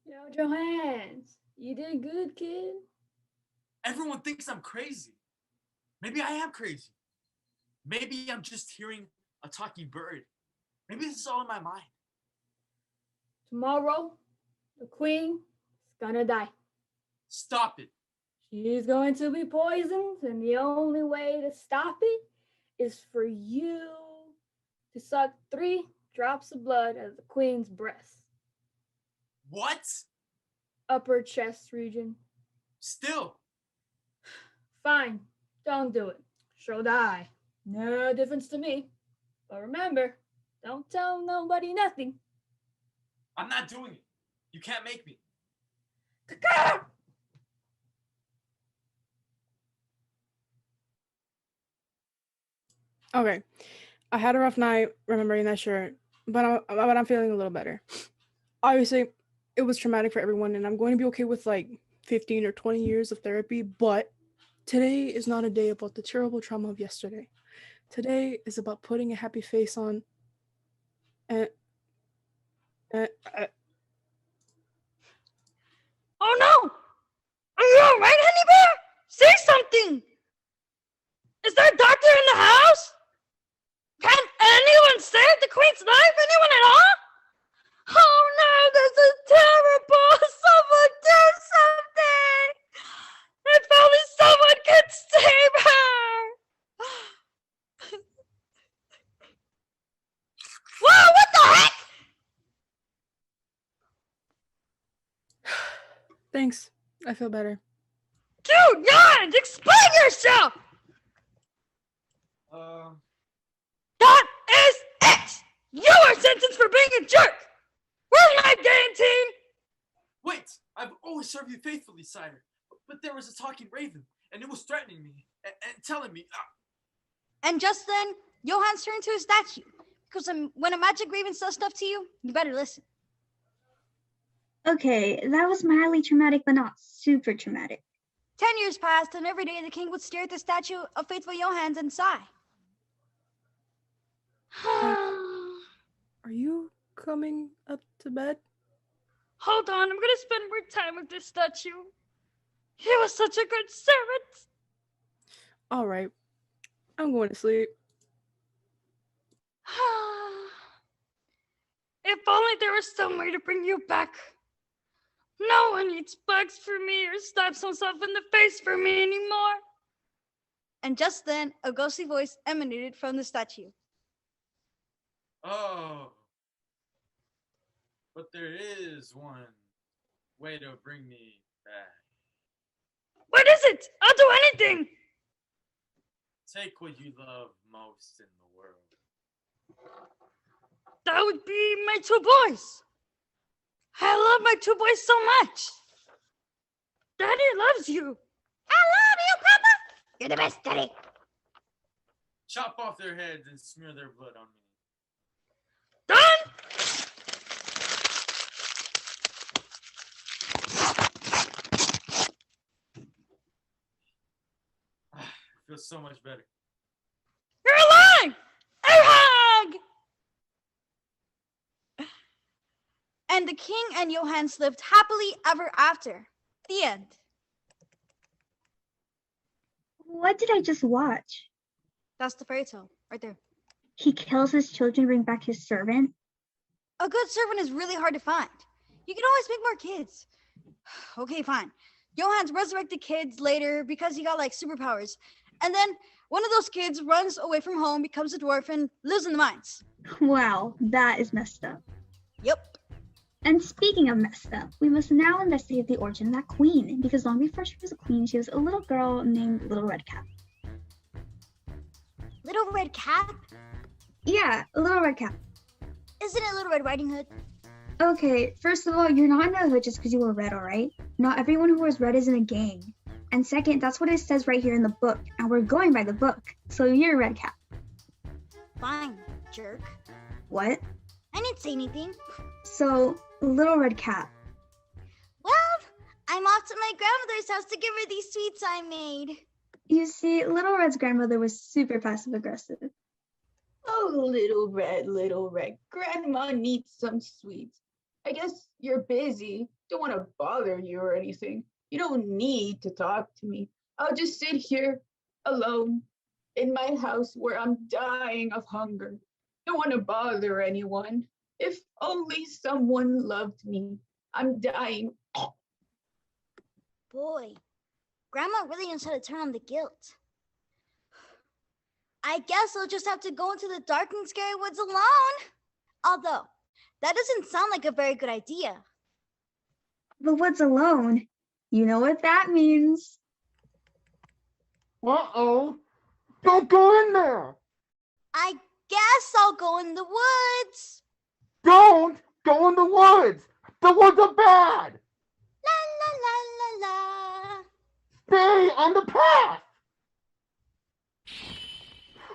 Yo, Johans, you did good, kid. Everyone thinks I'm crazy. Maybe I am crazy. Maybe I'm just hearing a talking bird. Maybe this is all in my mind. Tomorrow, the queen is gonna die. Stop it. She's going to be poisoned, and the only way to stop it is for you to suck 3 drops of blood out of the queen's breast. What? Upper chest region. Still. Fine, don't do it. She'll die. No difference to me. But remember, don't tell nobody nothing. I'm not doing it. You can't make me. Okay, I had a rough night remembering that shirt, but I'm feeling a little better. Obviously, it was traumatic for everyone, and I'm going to be okay with like 15 or 20 years of therapy, but today is not a day about the terrible trauma of yesterday. Today is about putting a happy face on and Oh no! Are you alright, honey bear? Say something! Is there a doctor in the house? Can anyone save the queen's life? Anyone at all? Oh no, this is terrible! Someone do something! If only someone could save her! Whoa, what the heck? Thanks. I feel better. Dude, Jans, explain yourself! That is it! You are sentenced for being a jerk! Where's my guillotine? Wait! I've always served you faithfully, sire. But there was a talking raven, and it was threatening me and telling me. And just then, Johans turned to a statue. Because when a magic raven says stuff to you, you better listen. Okay, that was mildly traumatic, but not super traumatic. 10 years passed, and every day the king would stare at the statue of faithful Johans and sigh. Are you coming up to bed? Hold on, I'm gonna spend more time with this statue. He was such a good servant. All right. I'm going to sleep. If only there was some way to bring you back. No one eats bugs for me or slaps himself in the face for me anymore. And just then, a ghostly voice emanated from the statue. Oh. But there is one way to bring me back. What is it? I'll do anything. Take what you love most in the world. That would be my 2 boys. I love my 2 boys so much. Daddy loves you. I love you, Papa. You're the best, Daddy. Chop off their heads and smear their blood on me. Done. I feel so much better. You're alive! A hug! And the king and Johans lived happily ever after. The end. What did I just watch? That's the fairy tale, right there. He kills his children, bring back his servant. A good servant is really hard to find. You can always make more kids. Okay, fine. Johans resurrected kids later because he got like superpowers. And then one of those kids runs away from home, becomes a dwarf, and lives in the mines. Wow, that is messed up. Yep. And speaking of messed up, we must now investigate the origin of that queen, because long before she was a queen, she was a little girl named Little Red Cap. Little Red Cap? Yeah, Little Red Cap. Isn't it Little Red Riding Hood? Okay, first of all, you're not in the hood just because you were red, alright? Not everyone who wears red is in a gang. And second, that's what it says right here in the book, and we're going by the book. So you're Red Cap. Fine, jerk. What? I didn't say anything. So, Little Red Cap. Well, I'm off to my grandmother's house to give her these sweets I made. You see, Little Red's grandmother was super passive aggressive. Oh, little red, grandma needs some sweets. I guess you're busy. Don't want to bother you or anything. You don't need to talk to me. I'll just sit here alone in my house where I'm dying of hunger. Don't want to bother anyone. If only someone loved me. I'm dying. Boy, Grandma really knows how to turn on the guilt. I guess I'll just have to go into the dark and scary woods alone. Although, that doesn't sound like a very good idea. The woods alone? You know what that means. Uh-oh. Don't go in there. I guess I'll go in the woods. Don't go in the woods. The woods are bad. La la la la la. Stay on the path.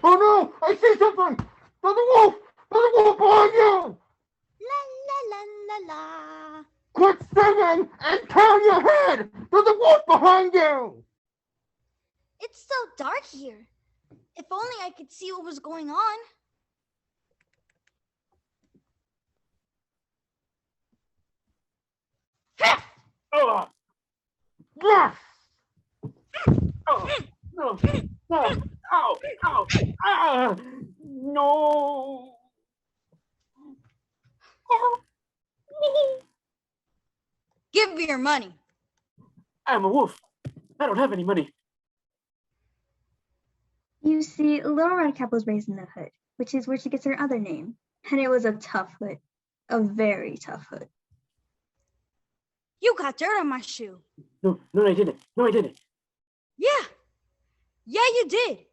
Oh no, I see something. There's a wolf. There's a wolf behind you. La la la la la. Quit singing and turn your head. There's a wolf behind you. It's so dark here. If only I could see what was going on. Oh. Yes. Oh. No. No. Ow. Ow. Ah. No. Help me. Give me your money. I'm a wolf. I don't have any money. You see, Little Red Cap was raised in the hood, which is where she gets her other name. And it was a tough hood. A very tough hood. You got dirt on my shoe. No, I didn't. No, I didn't. Yeah. Yeah, you did.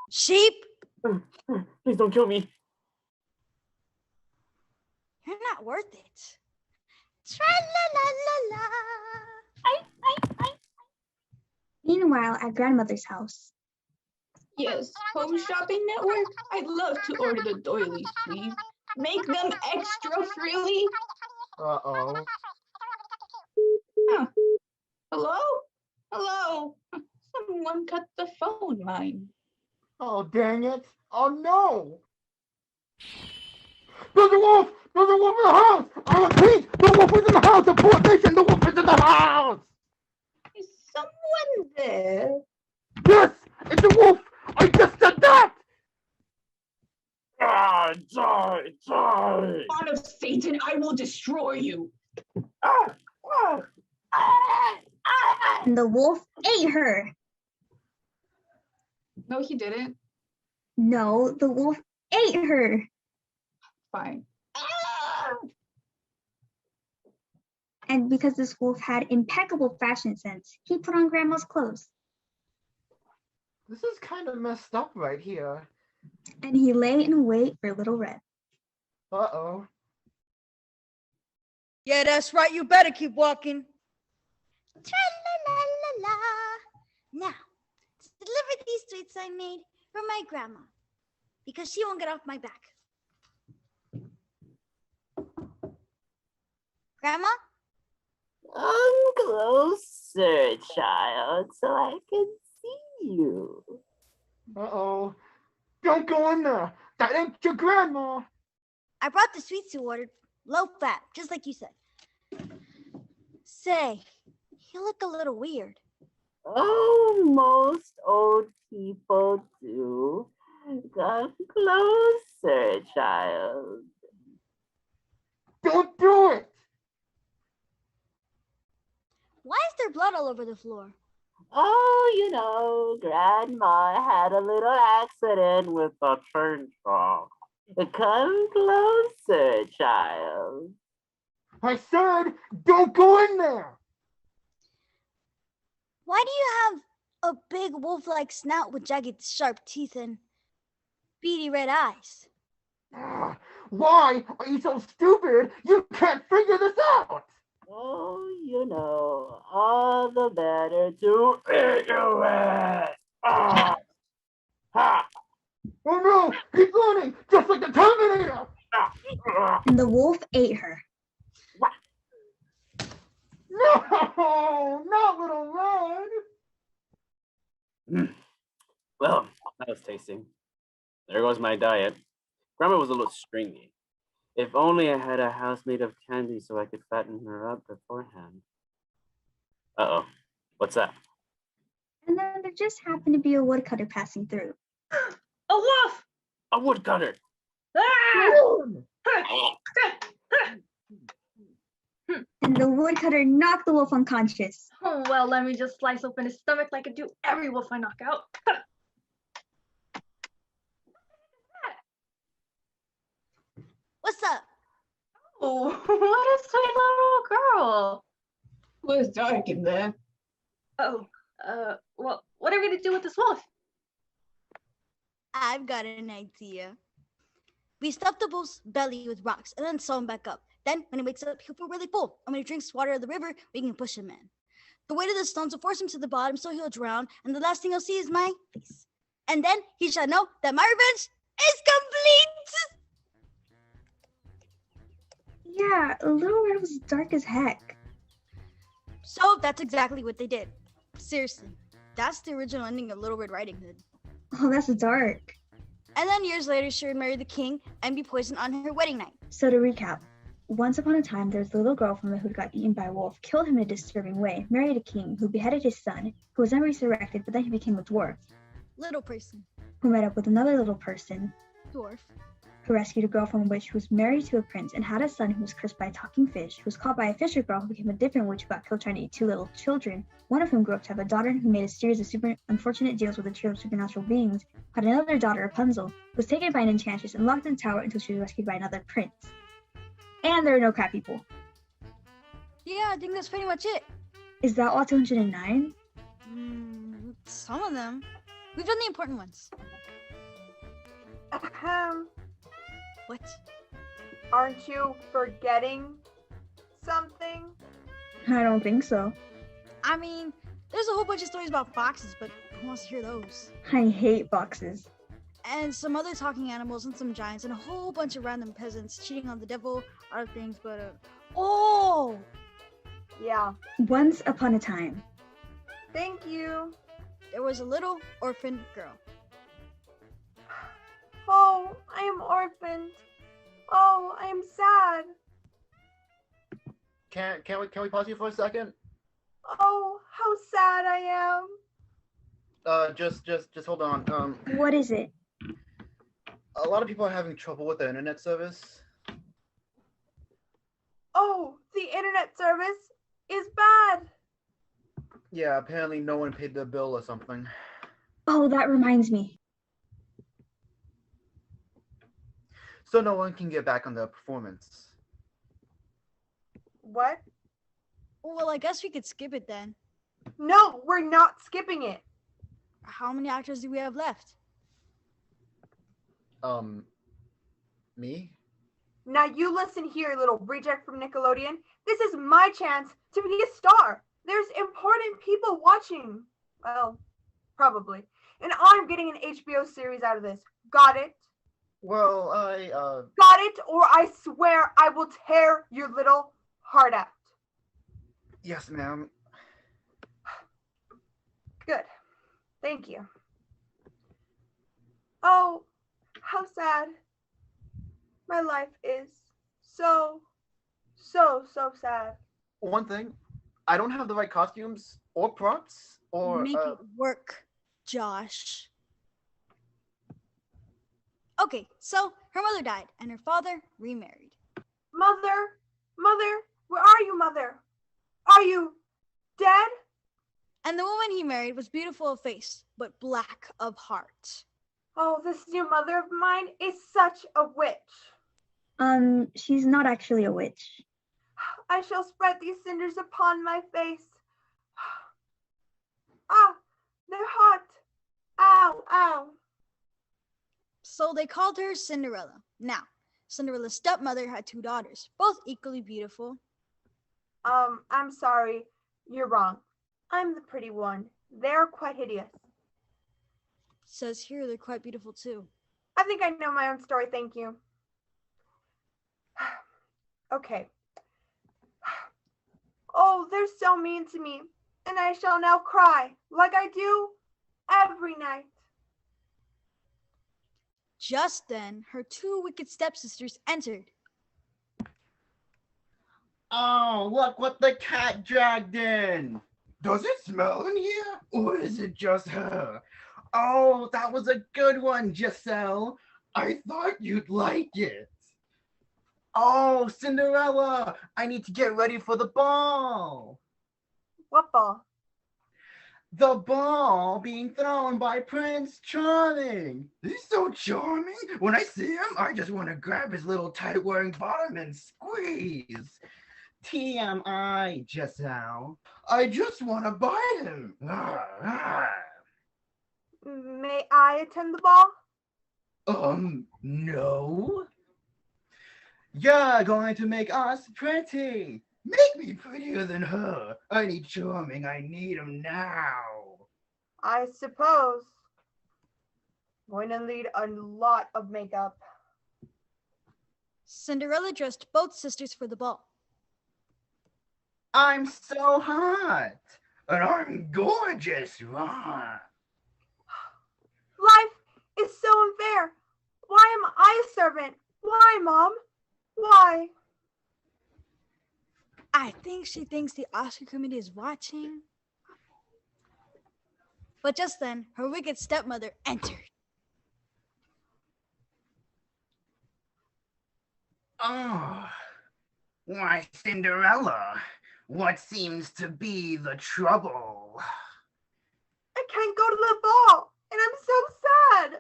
Sheep. Please don't kill me. You're not worth it. Tra-la-la-la-la. Meanwhile, at grandmother's house. Yes, Home Shopping Network. I'd love to order the doilies, please. Make them extra frilly. Uh-oh. Huh. Hello? Hello? Someone cut the phone line. Oh, dang it. Oh, no. There's a wolf. There's a wolf in the house. I repeat, the wolf is in the house. The poor nation, the wolf is in the house. Is someone there? Yes, it's a wolf. I just said that. Ah, die. Son of Satan, I will destroy you. And the wolf ate her. No, he didn't. No, the wolf ate her. Fine. And because this wolf had impeccable fashion sense, he put on grandma's clothes. This is kind of messed up right here. And he lay in wait for Little Red. Uh-oh. Yeah, that's right. You better keep walking. Tra-la-la-la-la. Now, deliver these sweets I made for my grandma, because she won't get off my back. Grandma? Come closer, child, so I can see you. Uh-oh. Don't go in there. That ain't your grandma. I brought the sweets you ordered, low fat, just like you said. Say, you look a little weird. Oh, most old people do. Come closer, child. Don't do it. Why is there blood all over the floor? Oh, you know, Grandma had a little accident with a chainsaw. Come closer, child. I said, don't go in there. Why do you have a big wolf-like snout with jagged, sharp teeth and beady red eyes? Why are you so stupid? You can't figure this out. Oh, all the better to eat you with. Ah! Ha! Oh no, he's running, just like the Terminator. And the wolf ate her. No, not Little Red. Well, that was tasty. There goes my diet. Grandma was a little stringy. If only I had a house made of candy so I could fatten her up beforehand. Uh-oh. What's that? And then there just happened to be a woodcutter passing through. A wolf! A woodcutter! And the woodcutter knocked the wolf unconscious. Oh, well, let me just slice open his stomach like I do every wolf I knock out. What's up? Oh, what a sweet little girl. Well, it's dark in there. Oh, well, what are we gonna do with this wolf? I've got an idea. We stuff the wolf's belly with rocks and then sew him back up. Then, when he wakes up, he'll feel really full. And when he drinks water of the river, we can push him in. The weight of the stones will force him to the bottom, so he'll drown, and the last thing he'll see is my face. And then he shall know that my revenge is complete! Yeah, Little Red was dark as heck. So that's exactly what they did. Seriously, that's the original ending of Little Red Riding Hood. Oh, that's dark. And then years later, she would marry the king and be poisoned on her wedding night. So to recap, once upon a time, there was a little girl from the who got eaten by a wolf, killed him in a disturbing way, married a king who beheaded his son, who was then resurrected, but then he became a dwarf, Little person. who met up with another little person, Dwarf. who rescued a girl from a witch who was married to a prince and had a son who was cursed by a talking fish, who was caught by a fisher girl who became a different witch who got killed trying to eat two little children, one of whom grew up to have a daughter who made a series of super unfortunate deals with a trio of supernatural beings, who had another daughter, Rapunzel, who was taken by an enchantress and locked in the tower until she was rescued by another prince. And there are no crab people. Yeah, I think that's pretty much it. Is that all 209? Some of them. We've done the important ones. What? Aren't you forgetting something? I don't think so. I mean, there's a whole bunch of stories about foxes, but who wants to hear those? I hate foxes. And some other talking animals and some giants and a whole bunch of random peasants cheating on the devil, other things, but oh! Yeah. Once upon a time. Thank you. There was a little orphan girl. Oh, I am orphaned. Oh, I am sad. Can we pause you for a second? Oh, how sad I am. Just hold on. What is it? A lot of people are having trouble with their internet service. Oh, the internet service is bad. Yeah, apparently no one paid their bill or something. Oh, that reminds me. So no one can get back on their performance. What? Well, I guess we could skip it then. No, we're not skipping it. How many actors do we have left? Me? Now you listen here, little reject from Nickelodeon. This is my chance to be a star. There's important people watching. Well, probably. And I'm getting an HBO series out of this. Got it? Well, Got it, or I swear I will tear your little heart out. Yes, ma'am. Good. Thank you. Oh, how sad. My life is so sad. One thing, I don't have the right costumes or props or Make it work, Josh. Okay, so her mother died and her father remarried. Mother, where are you, Mother? Are you dead? And the woman he married was beautiful of face, but black of heart. Oh, this new mother of mine is such a witch. She's not actually a witch. I shall spread these cinders upon my face. Ah, they're hot. Ow, ow. So they called her Cinderella. Now, Cinderella's stepmother had 2 daughters, both equally beautiful. I'm sorry. You're wrong. I'm the pretty one. They're quite hideous. Says here they're quite beautiful too. I think I know my own story, thank you. Okay. Oh, they're so mean to me, and I shall now cry, like I do every night. Just then, her 2 wicked stepsisters entered. Oh, look what the cat dragged in. Does it smell in here? Or is it just her? Oh, that was a good one, Giselle. I thought you'd like it. Oh, Cinderella, I need to get ready for the ball. What ball? The ball being thrown by Prince Charming. He's so charming. When I see him, I just want to grab his little tight-wearing bottom and squeeze. TMI, Giselle. I just want to bite him. May I attend the ball? No. You're going to make us pretty. Make me prettier than her. I need Charming. I need him now. I suppose. Going to need a lot of makeup. Cinderella dressed both sisters for the ball. I'm so hot. And I'm gorgeous. Life is so unfair. Why am I a servant? Why, Mom? Why? I think she thinks the Oscar committee is watching. But just then, her wicked stepmother entered. Oh, why, Cinderella, what seems to be the trouble? I can't go to the ball, and I'm so sad.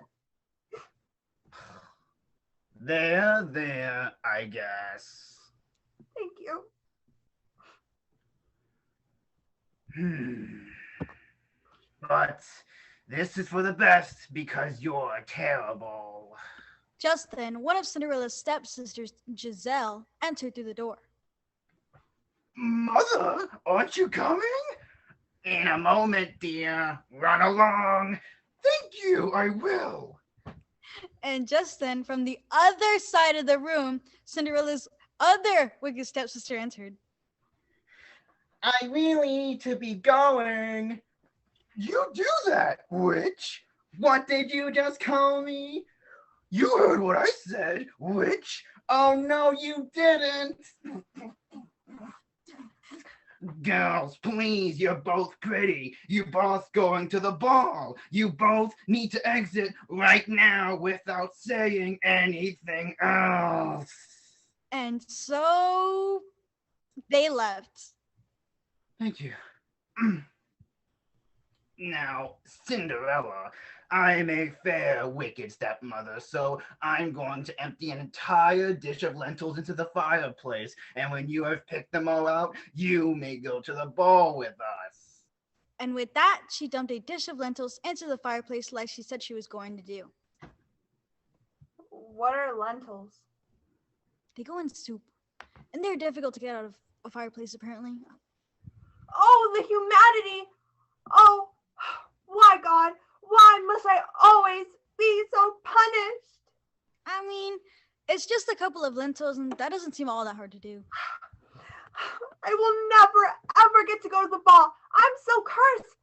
There, I guess. Thank you. But this is for the best because you're terrible. Just then, one of Cinderella's stepsisters, Giselle, entered through the door. Mother, aren't you coming? In a moment, dear. Run along. Thank you, I will. And just then, from the other side of the room, Cinderella's other wicked stepsister entered. I really need to be going. You do that, witch. What did you just call me? You heard what I said, witch. Oh, no, you didn't. Girls, please, you're both pretty. You both going to the ball. You both need to exit right now without saying anything else. And so they left. Thank you. Now, Cinderella, I'm a fair, wicked stepmother, so I'm going to empty an entire dish of lentils into the fireplace, and when you have picked them all out, you may go to the ball with us. And with that, she dumped a dish of lentils into the fireplace like she said she was going to do. What are lentils? They go in soup, and they're difficult to get out of a fireplace, apparently. Oh, the humanity! Oh, why, God? Why must I always be so punished? I mean, it's just a couple of lentils, and that doesn't seem all that hard to do. I will never, ever get to go to the ball. I'm so cursed.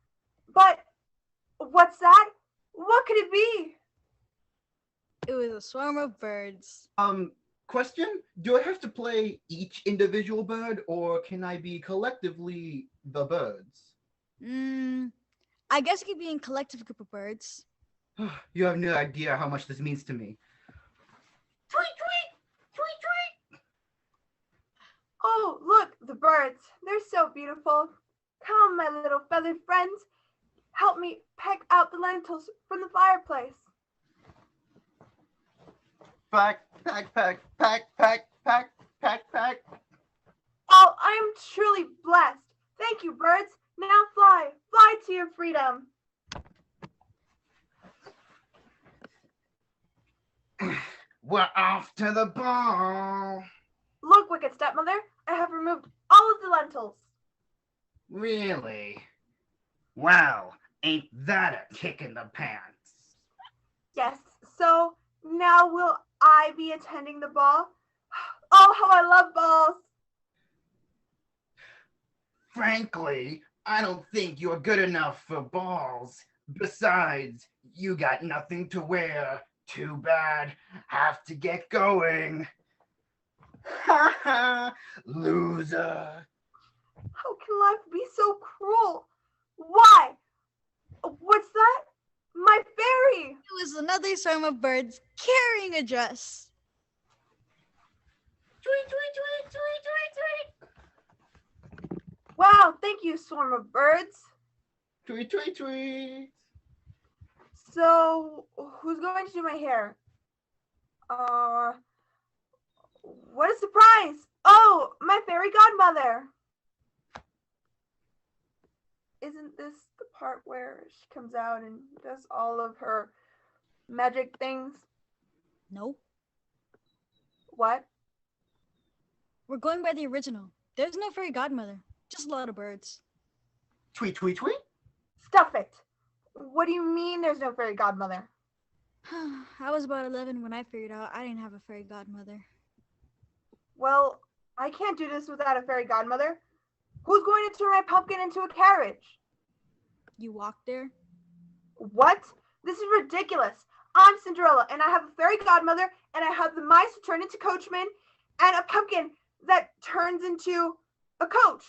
But what's that? What could it be? It was a swarm of birds. Question? Do I have to play each individual bird, or can I be collectively the birds? I guess it could be in collective group of birds. You have no idea how much this means to me. Tweet, tweet! Tweet, tweet! Oh, look, the birds. They're so beautiful. Come, my little feathered friends. Help me peck out the lentils from the fireplace. Pack, pack, pack, pack, pack, pack, pack, pack. I am truly blessed. Thank you, birds. Now fly. Fly to your freedom. We're off to the ball. Look, wicked stepmother, I have removed all of the lentils. Really? Well, ain't that a kick in the pants? Yes, so now will I be attending the ball? Oh, how I love balls. Frankly, I don't think you're good enough for balls. Besides, you got nothing to wear. Too bad. Have to get going. Ha ha! Loser. How can life be so cruel? Why? What's that? My fairy! It was another swarm of birds carrying a dress. Tweet, tweet, tweet, tweet, tweet, tweet. Wow, thank you, swarm of birds. Tweet, tweet, tweet. So, who's going to do my hair? What a surprise! Oh, my fairy godmother! Isn't this the part where she comes out and does all of her magic things? Nope. What? We're going by the original. There's no fairy godmother, just a lot of birds. Tweet, tweet, tweet. Stuff it! What do you mean there's no fairy godmother? I was about 11 when I figured out I didn't have a fairy godmother. Well, I can't do this without a fairy godmother. Who's going to turn my pumpkin into a carriage? You walk there? What? This is ridiculous. I'm Cinderella, and I have a fairy godmother, and I have the mice who turn into coachmen, and a pumpkin that turns into a coach.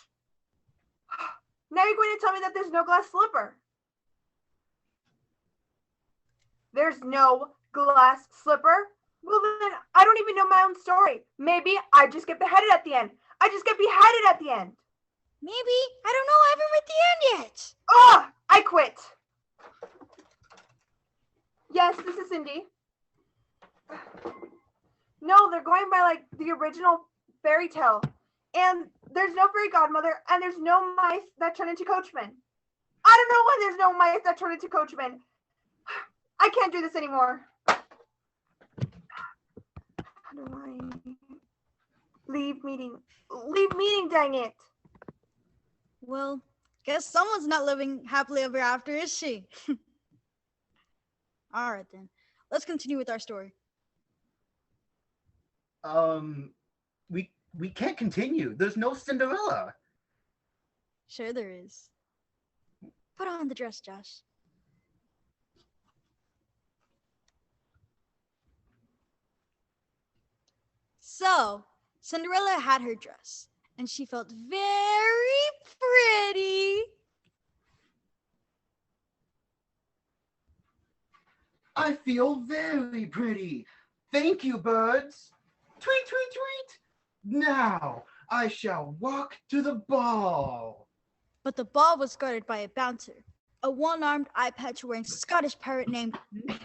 Now you're going to tell me that there's no glass slipper. There's no glass slipper? Well, then I don't even know my own story. Maybe I just get beheaded at the end. I just get beheaded at the end. Maybe. I don't know. I haven't read the end yet. Ugh! I quit. Yes, this is Cindy. No, they're going by like the original fairy tale. And there's no fairy godmother, and there's no mice that turn into coachmen. I don't know why there's no mice that turn into coachmen. I can't do this anymore. How do I leave meeting? Leave meeting, dang it. Well, guess someone's not living happily ever after, is she? All right, then. Let's continue with our story. We can't continue. There's no Cinderella. Sure there is. Put on the dress, Josh. So, Cinderella had her dress, and she felt very pretty. I feel very pretty. Thank you, birds. Tweet, tweet, tweet. Now I shall walk to the ball. But the ball was guarded by a bouncer, a one-armed eye-patch-wearing Scottish pirate named Meg.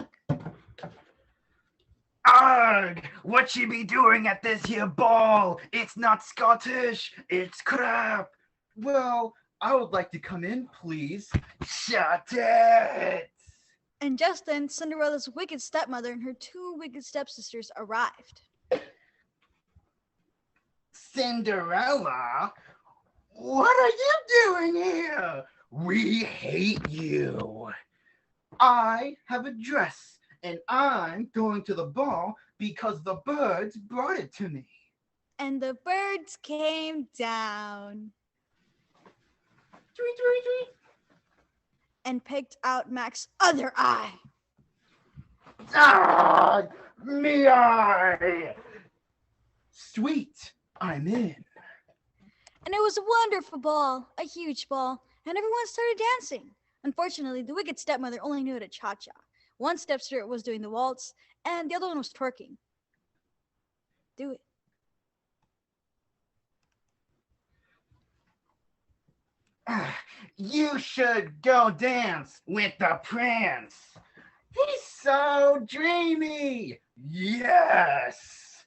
Arg! What she be doing at this here ball? It's not Scottish. It's crap. Well, I would like to come in, please. Shut it! And just then, Cinderella's wicked stepmother and her two wicked stepsisters arrived. Cinderella? What are you doing here? We hate you. I have a dress, and I'm going to the ball because the birds brought it to me. And the birds came down. Tweet, tweet, tweet. And picked out Mac's other eye. Ah, me eye. Sweet, I'm in. And it was a wonderful ball, a huge ball, and everyone started dancing. Unfortunately, the wicked stepmother only knew how to cha-cha. One stepsister was doing the waltz, and the other one was twerking. Do it. You should go dance with the prince. He's so dreamy. Yes.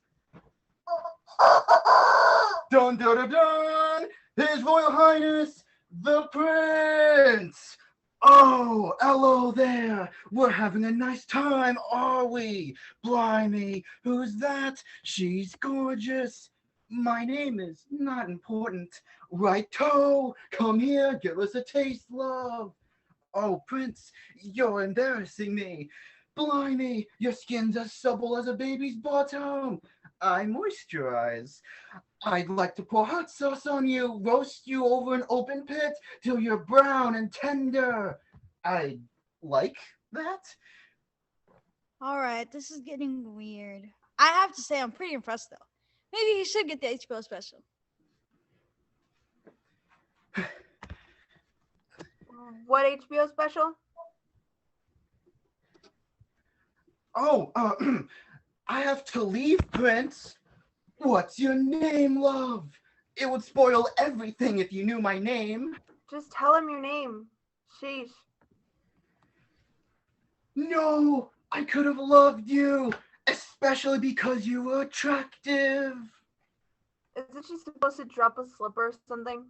Dun dun dun dun. His Royal Highness, the Prince! Oh, hello there. We're having a nice time, are we? Blimey, who's that? She's gorgeous. My name is not important. Righto, come here, give us a taste, love. Oh, Prince, you're embarrassing me. Blimey, your skin's as supple as a baby's bottom. I moisturize. I'd like to pour hot sauce on you, roast you over an open pit till you're brown and tender. I like that. All right, this is getting weird. I have to say, I'm pretty impressed though. Maybe he should get the HBO special. What HBO special? Oh, I have to leave, Prince. What's your name, love? It would spoil everything if you knew my name. Just tell him your name. Sheesh. No, I could have loved you, especially because you were attractive. Isn't she supposed to drop a slipper or something?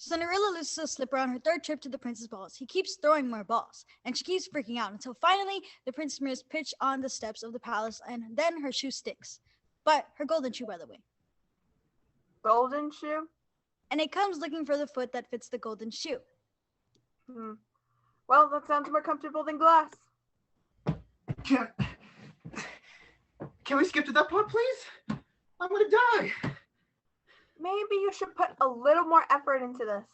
Cinderella loses a slipper on her third trip to the prince's balls. He keeps throwing more balls, and she keeps freaking out until finally the prince's mirrors pitch on the steps of the palace, and then her shoe sticks. But her golden shoe, by the way. Golden shoe? And it comes looking for the foot that fits the golden shoe. Well, that sounds more comfortable than glass. Can we skip to that part, please? I'm gonna die. Maybe you should put a little more effort into this.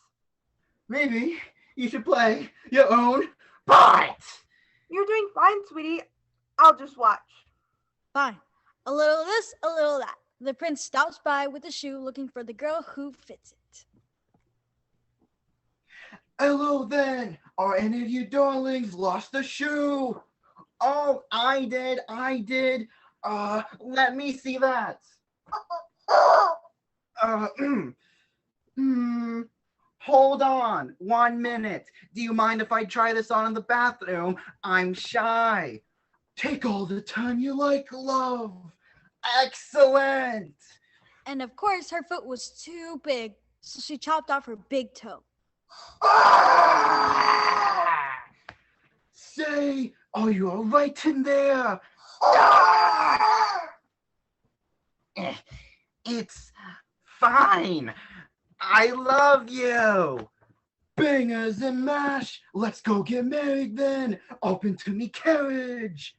Maybe you should play your own part. You're doing fine, sweetie. I'll just watch. Fine. A little of this, a little of that. The prince stops by with the shoe looking for the girl who fits it. Hello then. Are any of you darlings lost the shoe? Oh, I did. Let me see that. Hold on 1 minute. Do you mind if I try this on in the bathroom? I'm shy. Take all the time you like, love. Excellent. And of course, her foot was too big, so she chopped off her big toe. Say, are you all right in there? It's fine. I love you. Bangers and mash. Let's go get married then. Open to me carriage.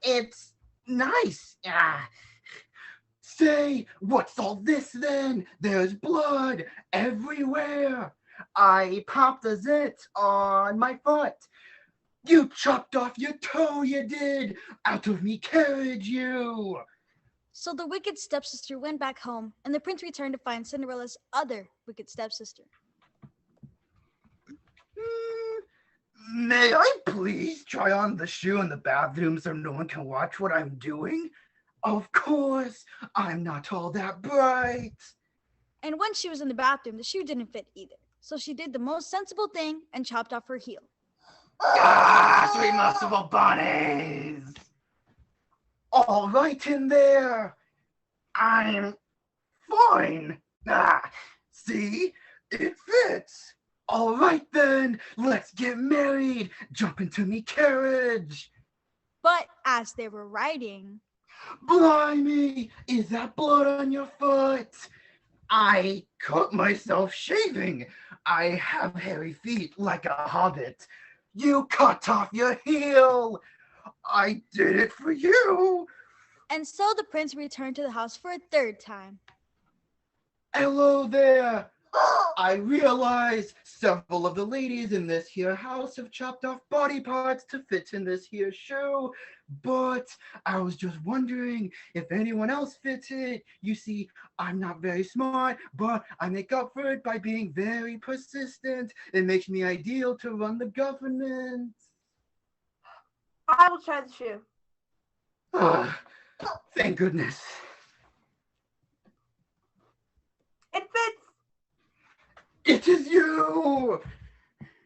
It's nice. Say, what's all this then? There's blood everywhere. I popped a zit on my foot. You chopped off your toe, you did. Out of me carriage, you. So the wicked stepsister went back home, and the prince returned to find Cinderella's other wicked stepsister. May I please try on the shoe in the bathroom so no one can watch what I'm doing? Of course, I'm not all that bright. And when she was in the bathroom, the shoe didn't fit either. So she did the most sensible thing and chopped off her heel. Sweet merciful bunnies! All right in there. I'm fine. See? It fits. All right then, let's get married. Jump into me carriage. But as they were riding... Blimey, is that blood on your foot? I cut myself shaving. I have hairy feet like a hobbit. You cut off your heel. I did it for you. And so the prince returned to the house for a third time. Hello there. I realize several of the ladies in this here house have chopped off body parts to fit in this here shoe, but I was just wondering if anyone else fits it. You see, I'm not very smart, but I make up for it by being very persistent. It makes me ideal to run the government. I will try the shoe. Thank goodness. It fits. It is you!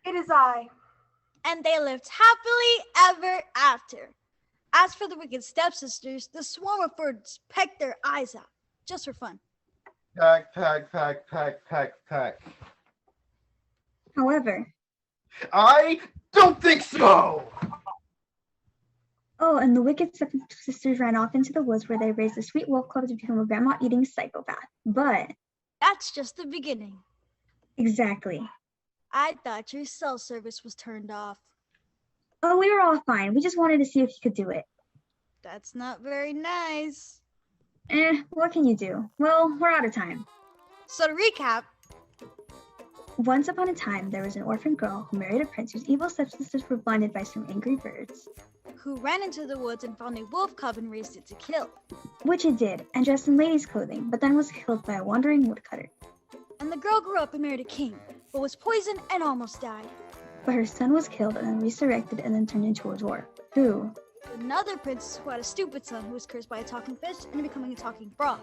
It is I. And they lived happily ever after. As for the wicked stepsisters, the swarm of birds pecked their eyes out, just for fun. Pack. However, I don't think so! oh, and the wicked stepsisters ran off into the woods where they raised a sweet wolf cub to become a grandma-eating psychopath. But That's just the beginning. exactly. I thought your cell service was turned off. Oh, we were all fine. We just wanted to see if you could do it. That's not very nice. What can you do? Well, we're out of time. So to recap, Once upon a time, there was an orphan girl who married a prince whose evil stepsisters were blinded by some angry birds. who ran into the woods and found a wolf cub and raised it to kill. Which it did, and dressed in ladies' clothing, but then was killed by a wandering woodcutter. And the girl grew up and married a king, but was poisoned and almost died. But her son was killed and then resurrected and then turned into a dwarf, who Another prince who had a stupid son who was cursed by a talking fish and becoming a talking frog.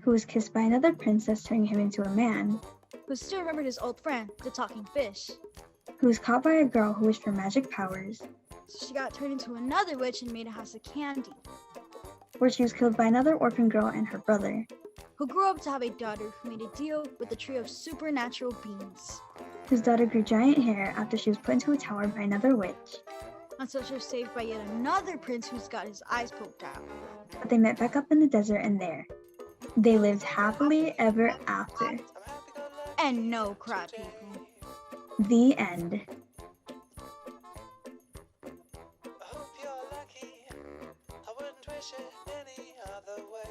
was kissed by another princess, turning him into a man, Who still remembered his old friend, the talking fish. who was caught by a girl who wished for magic powers, So she got turned into another witch and made a house of candy. where she was killed by another orphan girl and her brother, Who grew up to have a daughter who made a deal with a trio of supernatural beings. whose daughter grew giant hair after she was put into a tower by another witch. Until she was saved by yet another prince who's got his eyes poked out. But they met back up in the desert, and there they lived happily ever after. And no crap, people. The end. I hope you're lucky. I wouldn't wish it any other way.